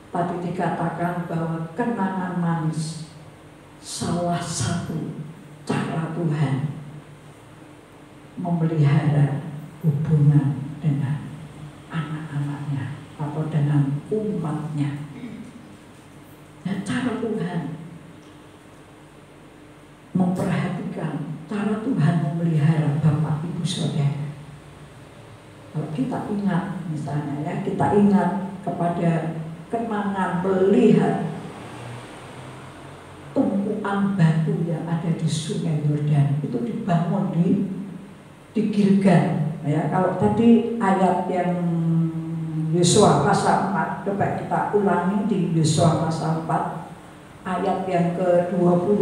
tadi dikatakan bahwa kenangan manis salah satu cara Tuhan memelihara hubungan dengan anak-anaknya atau dengan umatnya. Nah, cara Tuhan memperhatikan, cara Tuhan memelihara Bapak Ibu Saudara. Kalau kita ingat misalnya ya, kita ingat kepada kenangan melihat tumpuan batu yang ada di Sungai Yordan, itu dibangun di Gilgal. Ya, kalau tadi ayat yang Yosua pasal 4, coba kita ulangi di Yosua pasal 4 ayat yang ke-20,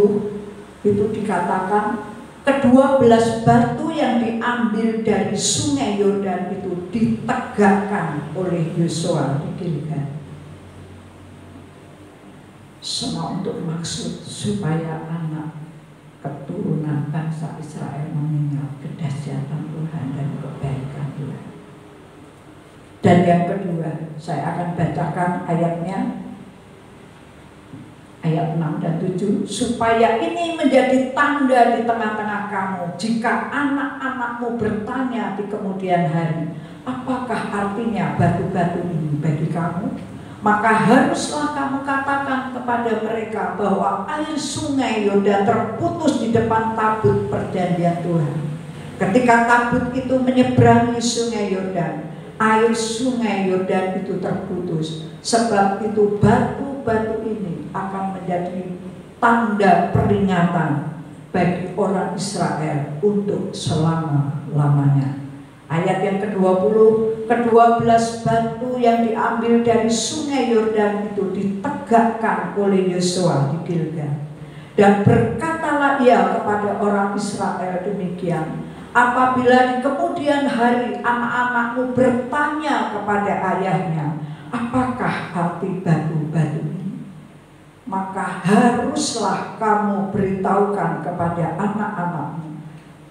itu dikatakan ke-12 batu yang diambil dari Sungai Yordan itu ditegakkan oleh Yosua di Gilgal. Semua untuk maksud supaya anak keturunan bangsa Israel mengingat kedahsyatan Tuhan dan kebaikan Tuhan. Dan yang kedua, saya akan bacakan ayatnya, ayat 6 dan 7, supaya ini menjadi tanda di tengah-tengah kamu jika anak-anakmu bertanya di kemudian hari, apakah artinya batu-batu ini bagi kamu? Maka haruslah kamu katakan kepada mereka bahwa air Sungai Yordan terputus di depan tabut perjanjian Tuhan. Ketika tabut itu menyeberangi Sungai Yordan, air Sungai Yordan itu terputus. Sebab itu batu-batu ini akan menjadi tanda peringatan bagi orang Israel untuk selama-lamanya. Ayat yang ke-20, ke-12 batu yang diambil dari Sungai Yordan itu ditegakkan oleh Yosua di Gilgal. Dan berkatalah ia kepada orang Israel demikian, apabila di kemudian hari anak-anakmu bertanya kepada ayahnya, apakah arti batu-batu ini? Maka haruslah kamu beritahukan kepada anak-anakmu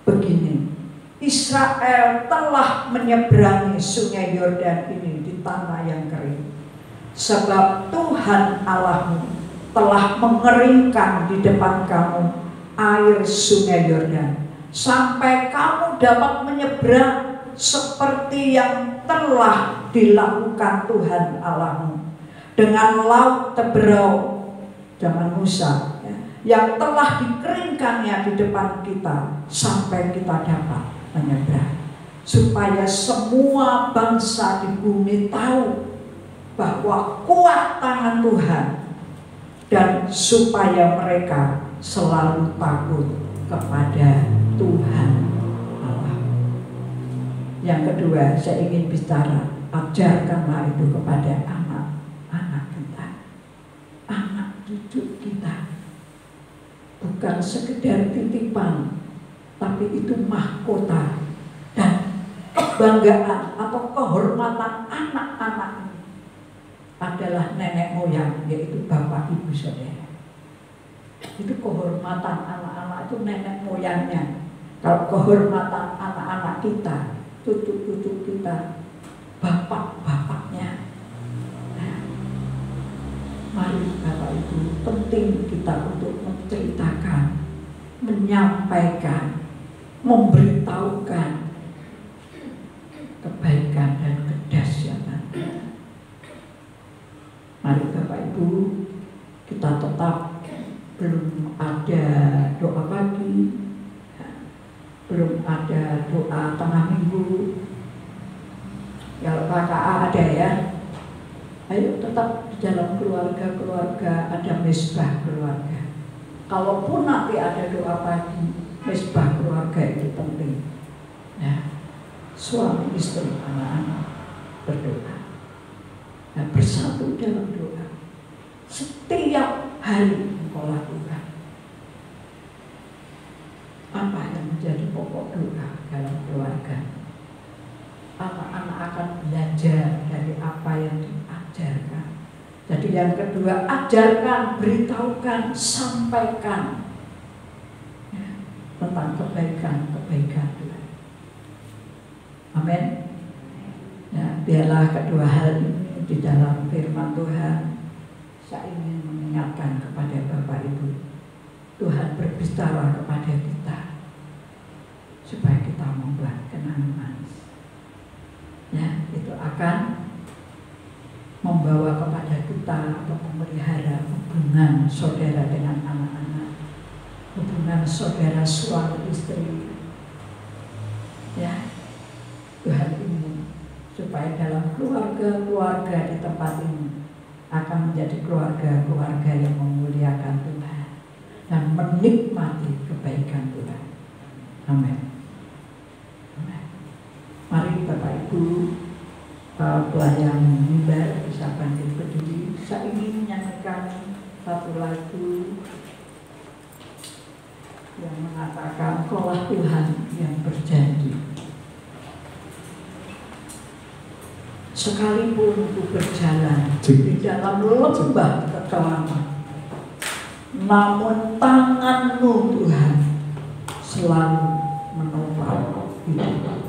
begini, Israel telah menyeberangi Sungai Yordan ini di tanah yang kering. Sebab Tuhan Allahmu telah mengeringkan di depan kamu air Sungai Yordan, sampai kamu dapat menyeberang seperti yang telah dilakukan Tuhan Allahmu, dengan laut Teberau zaman Musa, ya, yang telah dikeringkannya di depan kita sampai kita dapat menyeberang, supaya semua bangsa di bumi tahu bahwa kuat tangan Tuhan, dan supaya mereka selalu takut kepada Tuhan Allah. Yang kedua, saya ingin bicara, ajarkanlah itu kepada anak-anak kita, anak cucu kita. Bukan sekedar titipan, tapi itu mahkota dan kebanggaan atau kehormatan anak-anak ini adalah nenek moyang, yaitu bapak ibu saudara. Itu kehormatan anak-anak itu nenek moyangnya. Kalau kehormatan anak-anak kita, cucu-cucu kita, bapak-bapaknya. Nah, mari Bapak Ibu, penting kita untuk menceritakan, menyampaikan, memberitahukan kebaikan dan kedahsyatan. Mari Bapak Ibu, kita tetap belum ada doa pagi, belum ada doa tengah minggu. Kalau KKA ada ya, ayo tetap di dalam keluarga-keluarga ada mesbah keluarga. Kalaupun nanti ada doa pagi, mesbah keluarga itu penting. Nah, suami istri anak-anak berdoa, nah, bersatu dalam doa. Setiap hari engkau lakukan. Apa yang menjadi pokok doa dalam keluarga? Anak-anak akan belajar dari apa yang diajarkan. Jadi yang kedua, ajarkan, beritahukan, sampaikan ya, tentang kebaikan-kebaikan Tuhan. Amin. Ya, biarlah kedua hal ini di dalam firman Tuhan. Saya ingin mengingatkan kepada Bapak Ibu, Tuhan berbicara kepada kita supaya kita membuat kenangan manis. Ya, itu akan membawa kepada kita atau memelihara hubungan saudara dengan anak-anak, hubungan saudara suami istri. Ya, Tuhan ingin supaya dalam keluarga-keluarga di tempat ini akan menjadi keluarga-keluarga yang memuliakan Tuhan dan menikmati kebaikan Tuhan. Amin. Amin. Mari Bapak Ibu, pelayan mimbar bisa bangkit berdiri. Saya ingin menyanyikan satu lagu yang mengatakan kaulah Tuhan yang berjanji. Sekalipun ku berjalan di dalam lembah kekelaman, namun tangan-Mu Tuhan selalu menopang hidup.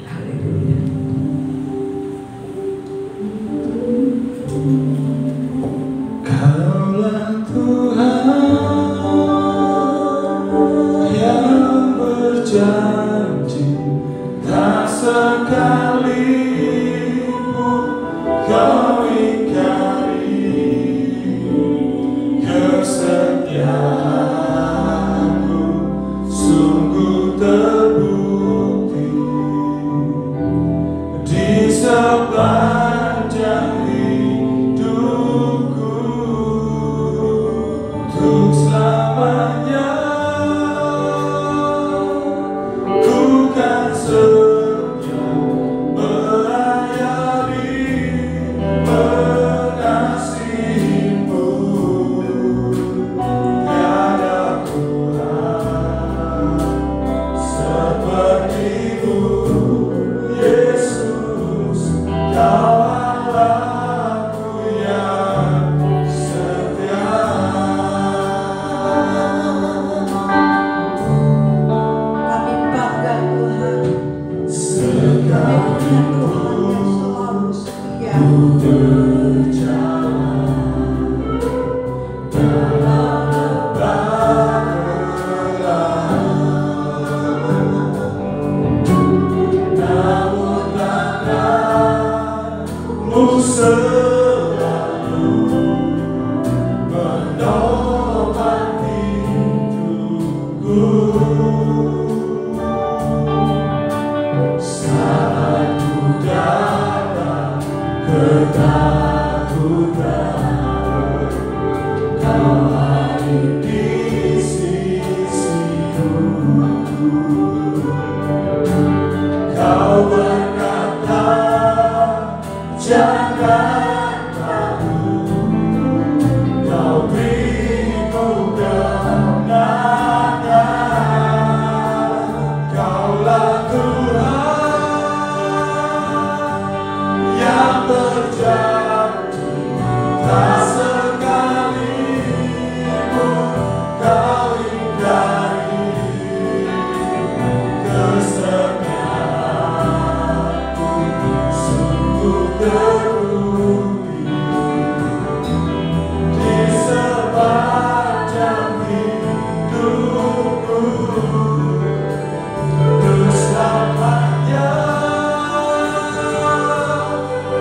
Haleluya. Kaulah Tuhan yang berjanji, tak sekali Kau ingkari kesetiaan-Mu, sungguh terbukti di sepanjang hidupku, untuk selamanya ku kan setia. Saat ku dapat ketakutan, Kau hadir di sisiku. Kau berkata, jangan takut, Kau beriku kemenangan. Kaulah Tuhan yang berjanji, tak sekalipun Kau ingkari kesetiaanmu. Sungguh terbukti di sepanjang hidupku, untuk selamanya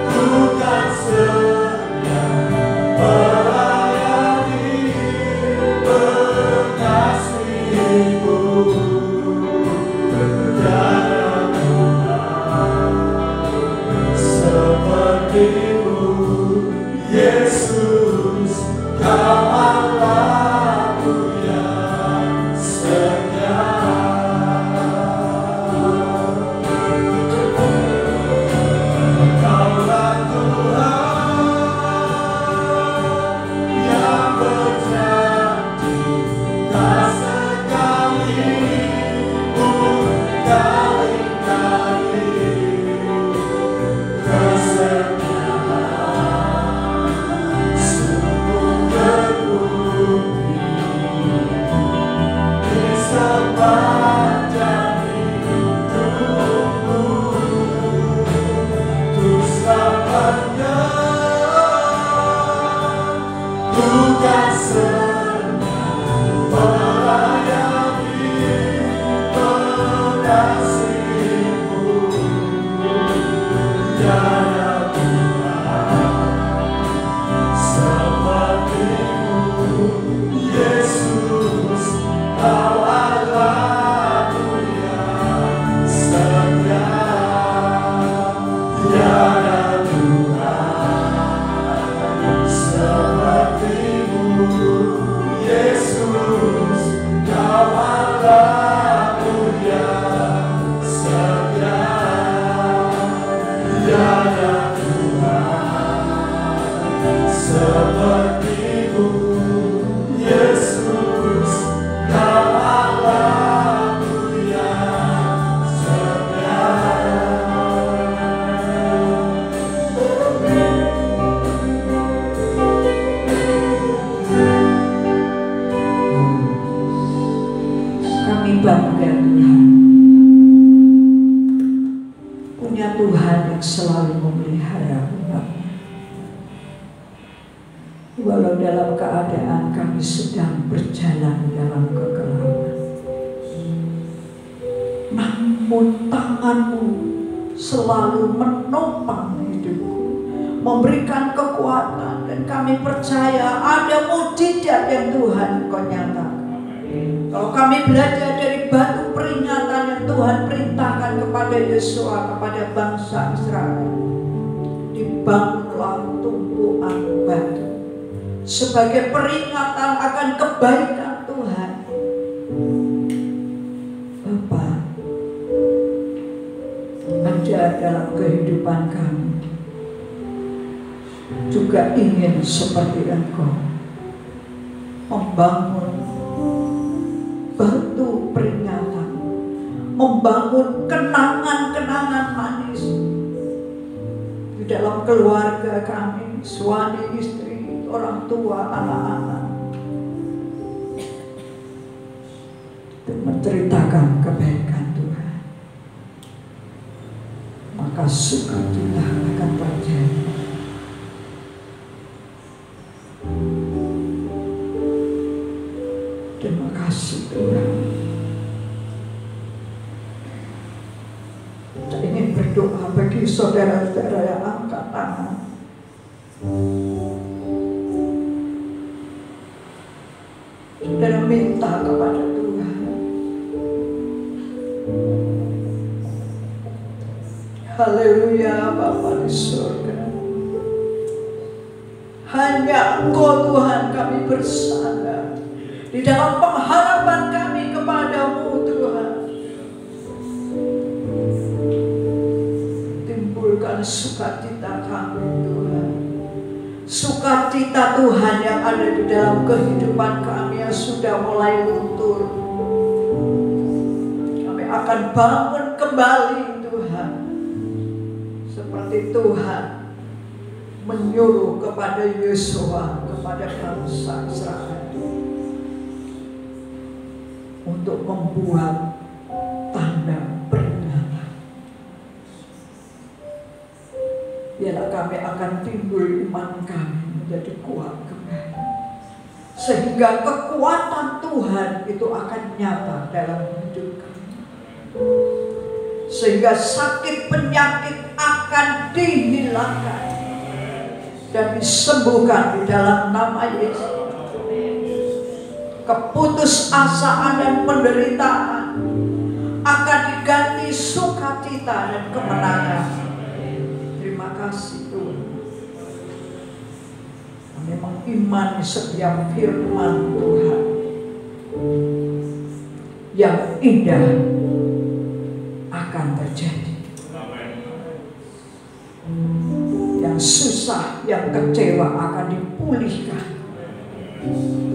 ku kan setia melayani pengasihi-Mu. Tiada seperti-Mu, Yesus, Kau Allahku yang setia. Kaulah Tuhan yang berjanji, tak sekalipun Kau ingkari kesetiaan. Sungguh terbukti di sepanjang hidupku, untuk selamanya ku kan setia melayani pengasihi-Mu. Tiada Tuhan seperti-Mu, Yesus, Kau Allahku yang setia. Tiada Tuhan seperti-Mu, Yesus, Kau Allahku yang setia. Tiada Tuhan seperti-Mu, Yesus, Kau Allahku yang setia. Kami bangga Tuhan, punya Tuhan yang selalu memelihara umatnya. Walau dalam keadaan kami sedang berjalan dalam kegelapan, namun tangan-Mu selalu menopang hidupku, memberikan kekuatan, dan kami percaya ada mukjizat yang Tuhan Kau nyatakan. Kalau kami belajar dari batu peringatan yang Tuhan perintahkan kepada Yosua, kepada bangsa Israel, dibangunlah tumpuan batu sebagai peringatan akan kebaikan Tuhan. Bapa, ada dalam kehidupan kami juga ingin seperti Engkau membangun batu peringatan, membangun kenangan-kenangan manis di dalam keluarga kami, suami, istri, orang tua, anak-anak, untuk menceritakan kebaikan Tuhan. Maka sukacita akan terjadi. Terima kasih Tuhan. Saya ingin berdoa bagi saudara-saudara yang angkat tangan. Saudara minta kepada Tuhan, Haleluya Bapa di surga. Hanya Engkau Tuhan kami bersandar di dalam pengharapan kami kepadamu Tuhan. Timbulkan sukacita kami Tuhan. Sukacita Tuhan yang ada di dalam kehidupan kami yang sudah mulai luntur. Kami akan bangun kembali Tuhan. Seperti Tuhan menyuruh kepada Yosua, kepada bangsa Israel untuk membuat tanda peringatan. Biarlah kami akan timbul iman kami menjadi kuat kembali, sehingga kekuatan Tuhan itu akan nyata dalam hidup kami, sehingga sakit penyakit akan dihilangkan dan disembuhkan di dalam nama Yesus. Keputusasaan dan penderitaan akan diganti sukacita dan kemenangan. Terima kasih Tuhan. Kami mengimani setiap firman Tuhan yang indah akan terjadi. Yang susah, yang kecewa akan dipulihkan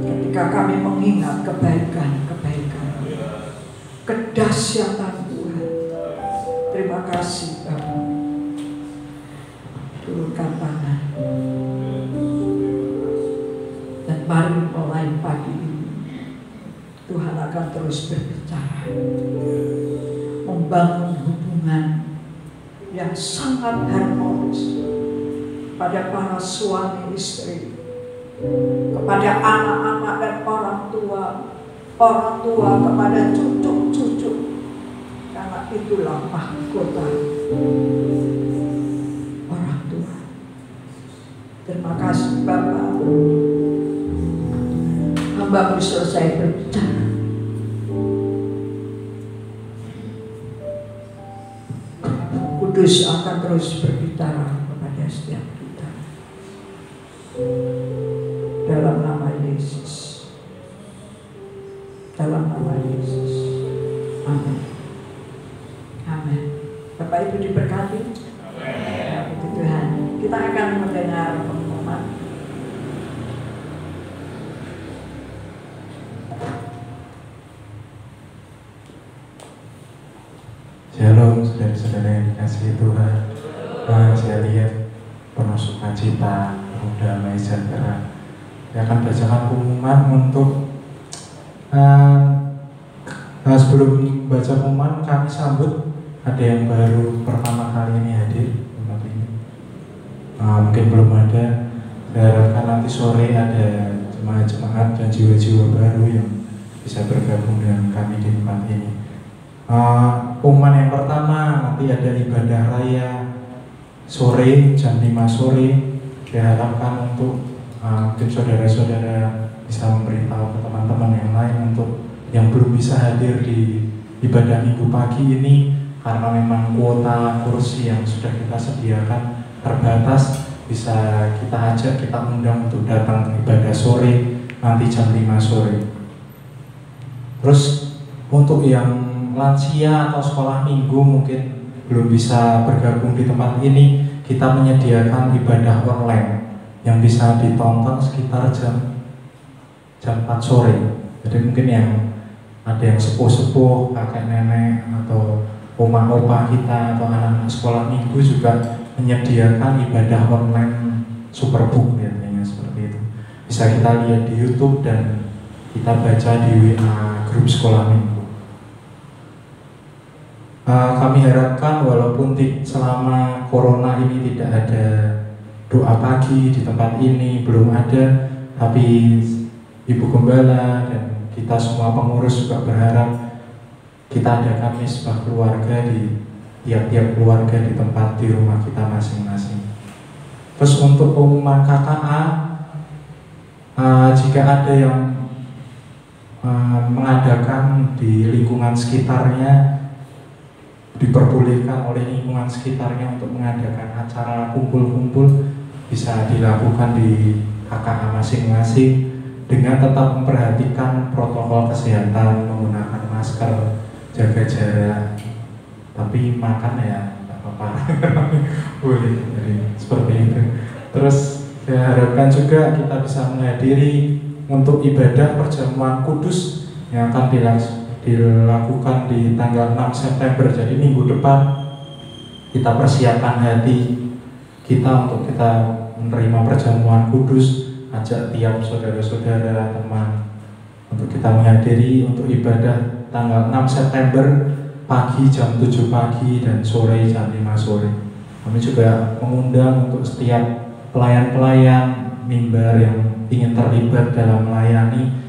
ketika kami mengingat kebaikan-kebaikan, kedahsyatan Tuhan. Terima kasih Bapak. Turunkan tangan dan mari mulai pagi ini Tuhan akan terus berbicara, membangun hubungan yang sangat harmonis pada para suami istri, kepada anak-anak dan orang tua kepada cucu-cucu, karena itulah mahkota orang tua. Terima kasih Bapak. Hamba-Mu selesai berbicara. Kudus akan terus berbicara kepada setiap kita. Dalam nama Yesus. Dalam nama Yesus. Amin. Amin. Bapak Ibu diberkati. Ya, puji Tuhan. Kita akan mendengar pengumuman. Shalom saudara-saudara yang dikasihi Tuhan. Saya lihat penuh sukacita, penuh damai sejahtera. Saya akan bacakan pengumuman untuk sebelum baca pengumuman, kami sambut ada yang baru pertama kali ini hadir tempat ini. Mungkin belum ada. Saya harapkan nanti sore ada jemaat-jemaat dan jiwa-jiwa baru yang bisa bergabung dengan kami di tempat ini. Pengumuman yang pertama, nanti ada ibadah raya sore jam 5 sore. Saya harapkan untuk mungkin saudara-saudara bisa memberitahu ke teman-teman yang lain untuk yang belum bisa hadir di ibadah minggu pagi ini, karena memang kuota kursi yang sudah kita sediakan terbatas. Bisa kita ajak, kita undang untuk datang ke ibadah sore nanti jam 5 sore. Terus untuk yang lansia atau sekolah minggu mungkin belum bisa bergabung di tempat ini, kita menyediakan ibadah online yang bisa ditonton sekitar jam 4 sore. Jadi mungkin yang ada yang sepuh-sepuh, kakek nenek atau oma-opa kita atau anak-anak sekolah minggu juga menyediakan ibadah online Superbook biasanya seperti itu. Bisa kita lihat di YouTube dan kita baca di WA grup sekolah minggu. Kami harapkan walaupun selama corona ini tidak ada doa pagi di tempat ini, belum ada, tapi Ibu Gembala dan kita semua pengurus juga berharap kita adakan misbah keluarga di tiap-tiap keluarga di tempat di rumah kita masing-masing. Terus untuk pengumuman KKA, jika ada yang mengadakan di lingkungan sekitarnya, diperbolehkan oleh lingkungan sekitarnya untuk mengadakan acara kumpul-kumpul bisa dilakukan di KKA masing-masing dengan tetap memperhatikan protokol kesehatan, menggunakan masker, jaga jarak. Tapi makan ya nggak apa-apa, boleh. Jadi seperti itu. Terus saya harapkan juga kita bisa menghadiri untuk ibadah perjamuan kudus yang akan dilakukan di tanggal 6 September. Jadi minggu depan kita persiapkan hati kita untuk kita menerima perjamuan kudus. Ajak tiap saudara-saudara, teman untuk kita menghadiri untuk ibadah tanggal 6 September pagi jam 7 pagi dan sore jam 5 sore. Kami juga mengundang untuk setiap pelayan-pelayan mimbar yang ingin terlibat dalam melayani.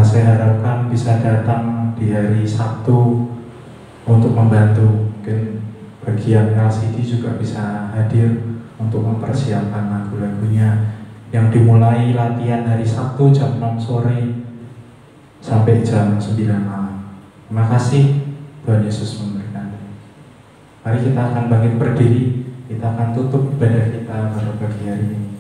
Saya harapkan bisa datang di hari Sabtu untuk membantu. Mungkin bagian LCD juga bisa hadir untuk mempersiapkan lagu-lagunya yang dimulai latihan hari Sabtu jam 6 sore sampai jam 9 malam. Terima kasih, Tuhan Yesus memberkati. Mari kita akan bangkit berdiri, kita akan tutup ibadah kita pada pagi hari ini.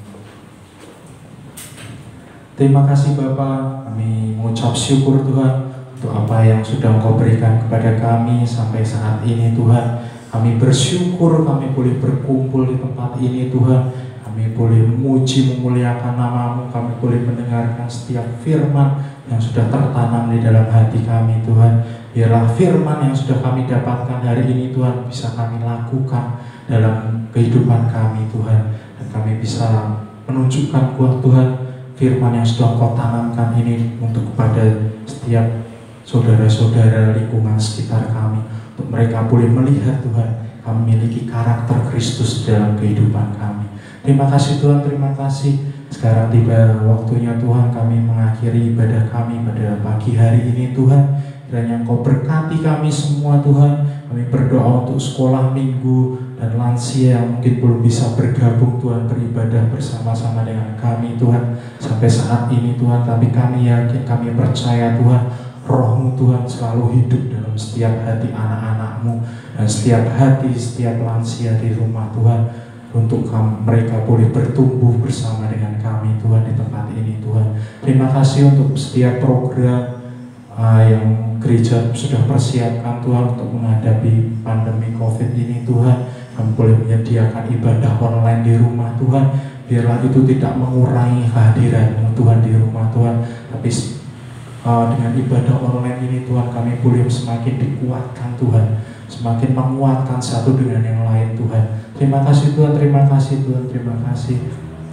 Terima kasih Bapa, kami mengucap syukur Tuhan untuk apa yang sudah Engkau berikan kepada kami sampai saat ini Tuhan. Kami bersyukur kami boleh berkumpul di tempat ini Tuhan. Kami boleh memuji memuliakan nama-Mu, kami boleh mendengarkan setiap firman yang sudah tertanam di dalam hati kami Tuhan. Biarlah firman yang sudah kami dapatkan hari ini Tuhan bisa kami lakukan dalam kehidupan kami Tuhan. Dan kami bisa menunjukkan kuat Tuhan firman yang sudah Engkau tanamkan ini untuk kepada setiap saudara-saudara lingkungan sekitar kami. Untuk mereka boleh melihat Tuhan kami memiliki karakter Kristus dalam kehidupan kami. Terima kasih Tuhan, terima kasih. Sekarang tiba waktunya Tuhan kami mengakhiri ibadah kami pada pagi hari ini Tuhan. Kiranya Engkau berkati kami semua Tuhan. Kami berdoa untuk sekolah minggu dan lansia yang mungkin belum bisa bergabung Tuhan beribadah bersama-sama dengan kami Tuhan sampai saat ini Tuhan. Tapi kami yakin, kami percaya Tuhan, Roh-Mu Tuhan selalu hidup dalam setiap hati anak-anak-Mu dan setiap hati, setiap lansia di rumah Tuhan. Untuk mereka boleh bertumbuh bersama dengan kami Tuhan di tempat ini Tuhan. Terima kasih untuk setiap program yang gereja sudah persiapkan Tuhan untuk menghadapi pandemi COVID ini Tuhan. Kami boleh menyediakan ibadah online di rumah Tuhan. Biarlah itu tidak mengurangi kehadiran Tuhan di rumah Tuhan, tapi dengan ibadah online ini Tuhan kami boleh semakin dikuatkan Tuhan, semakin menguatkan satu dengan yang lain Tuhan. Terima kasih Tuhan, terima kasih Tuhan, terima kasih.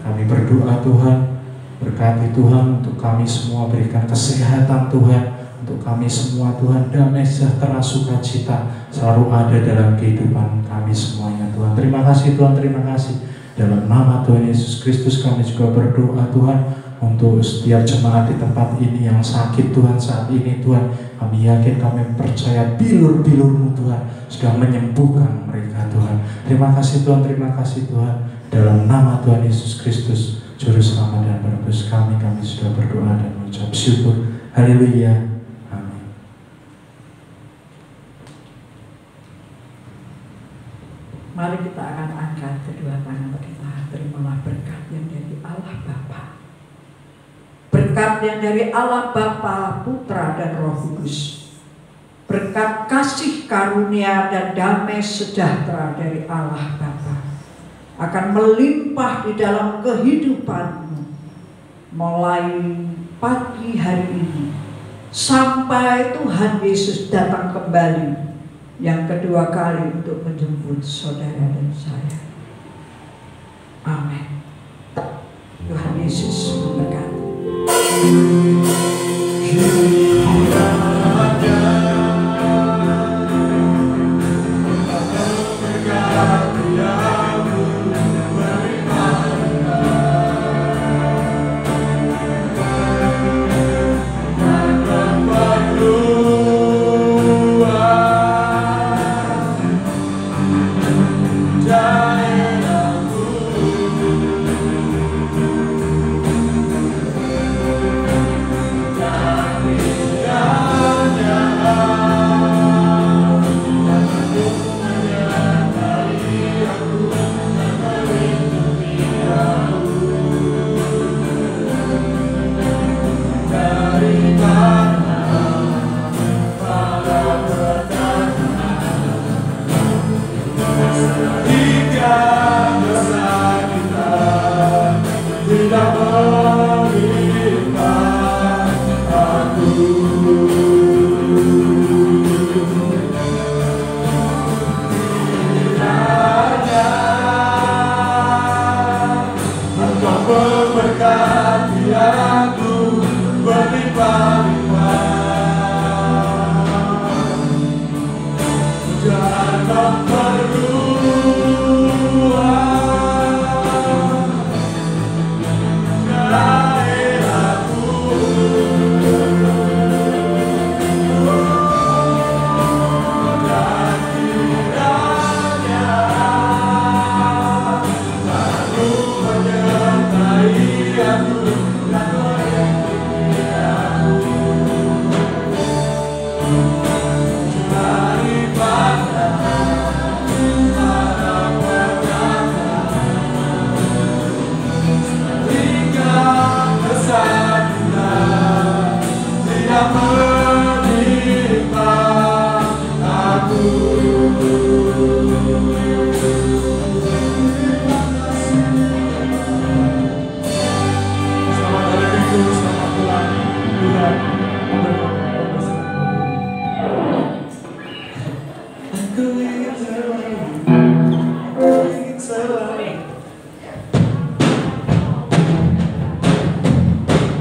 Kami berdoa Tuhan, berkati Tuhan untuk kami semua, berikan kesehatan Tuhan untuk kami semua Tuhan, damai sejahtera sukacita selalu ada dalam kehidupan kami semuanya Tuhan. Terima kasih Tuhan, terima kasih. Dalam nama Tuhan Yesus Kristus kami juga berdoa Tuhan untuk setiap jemaat di tempat ini yang sakit Tuhan saat ini Tuhan. Kami yakin, kami percaya bilur-bilur-Mu Tuhan sudah menyembuhkan mereka Tuhan. Terima kasih Tuhan, terima kasih Tuhan. Dalam nama Tuhan Yesus Kristus Juru Selamat dan Penebus kami sudah berdoa dan mengucap syukur. Haleluya. Amin. Mari kita akan angkat kedua tangan kita. Terimalah berkat yang dari Allah Bapa, berkat yang dari Allah Bapa, Putra dan Roh Kudus, berkat kasih karunia dan damai sejahtera dari Allah Bapa akan melimpah di dalam kehidupanmu mulai pagi hari ini sampai Tuhan Yesus datang kembali yang kedua kali untuk menjemput saudara dan saya. Amin. Tuhan Yesus memberkati.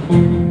Tuhan.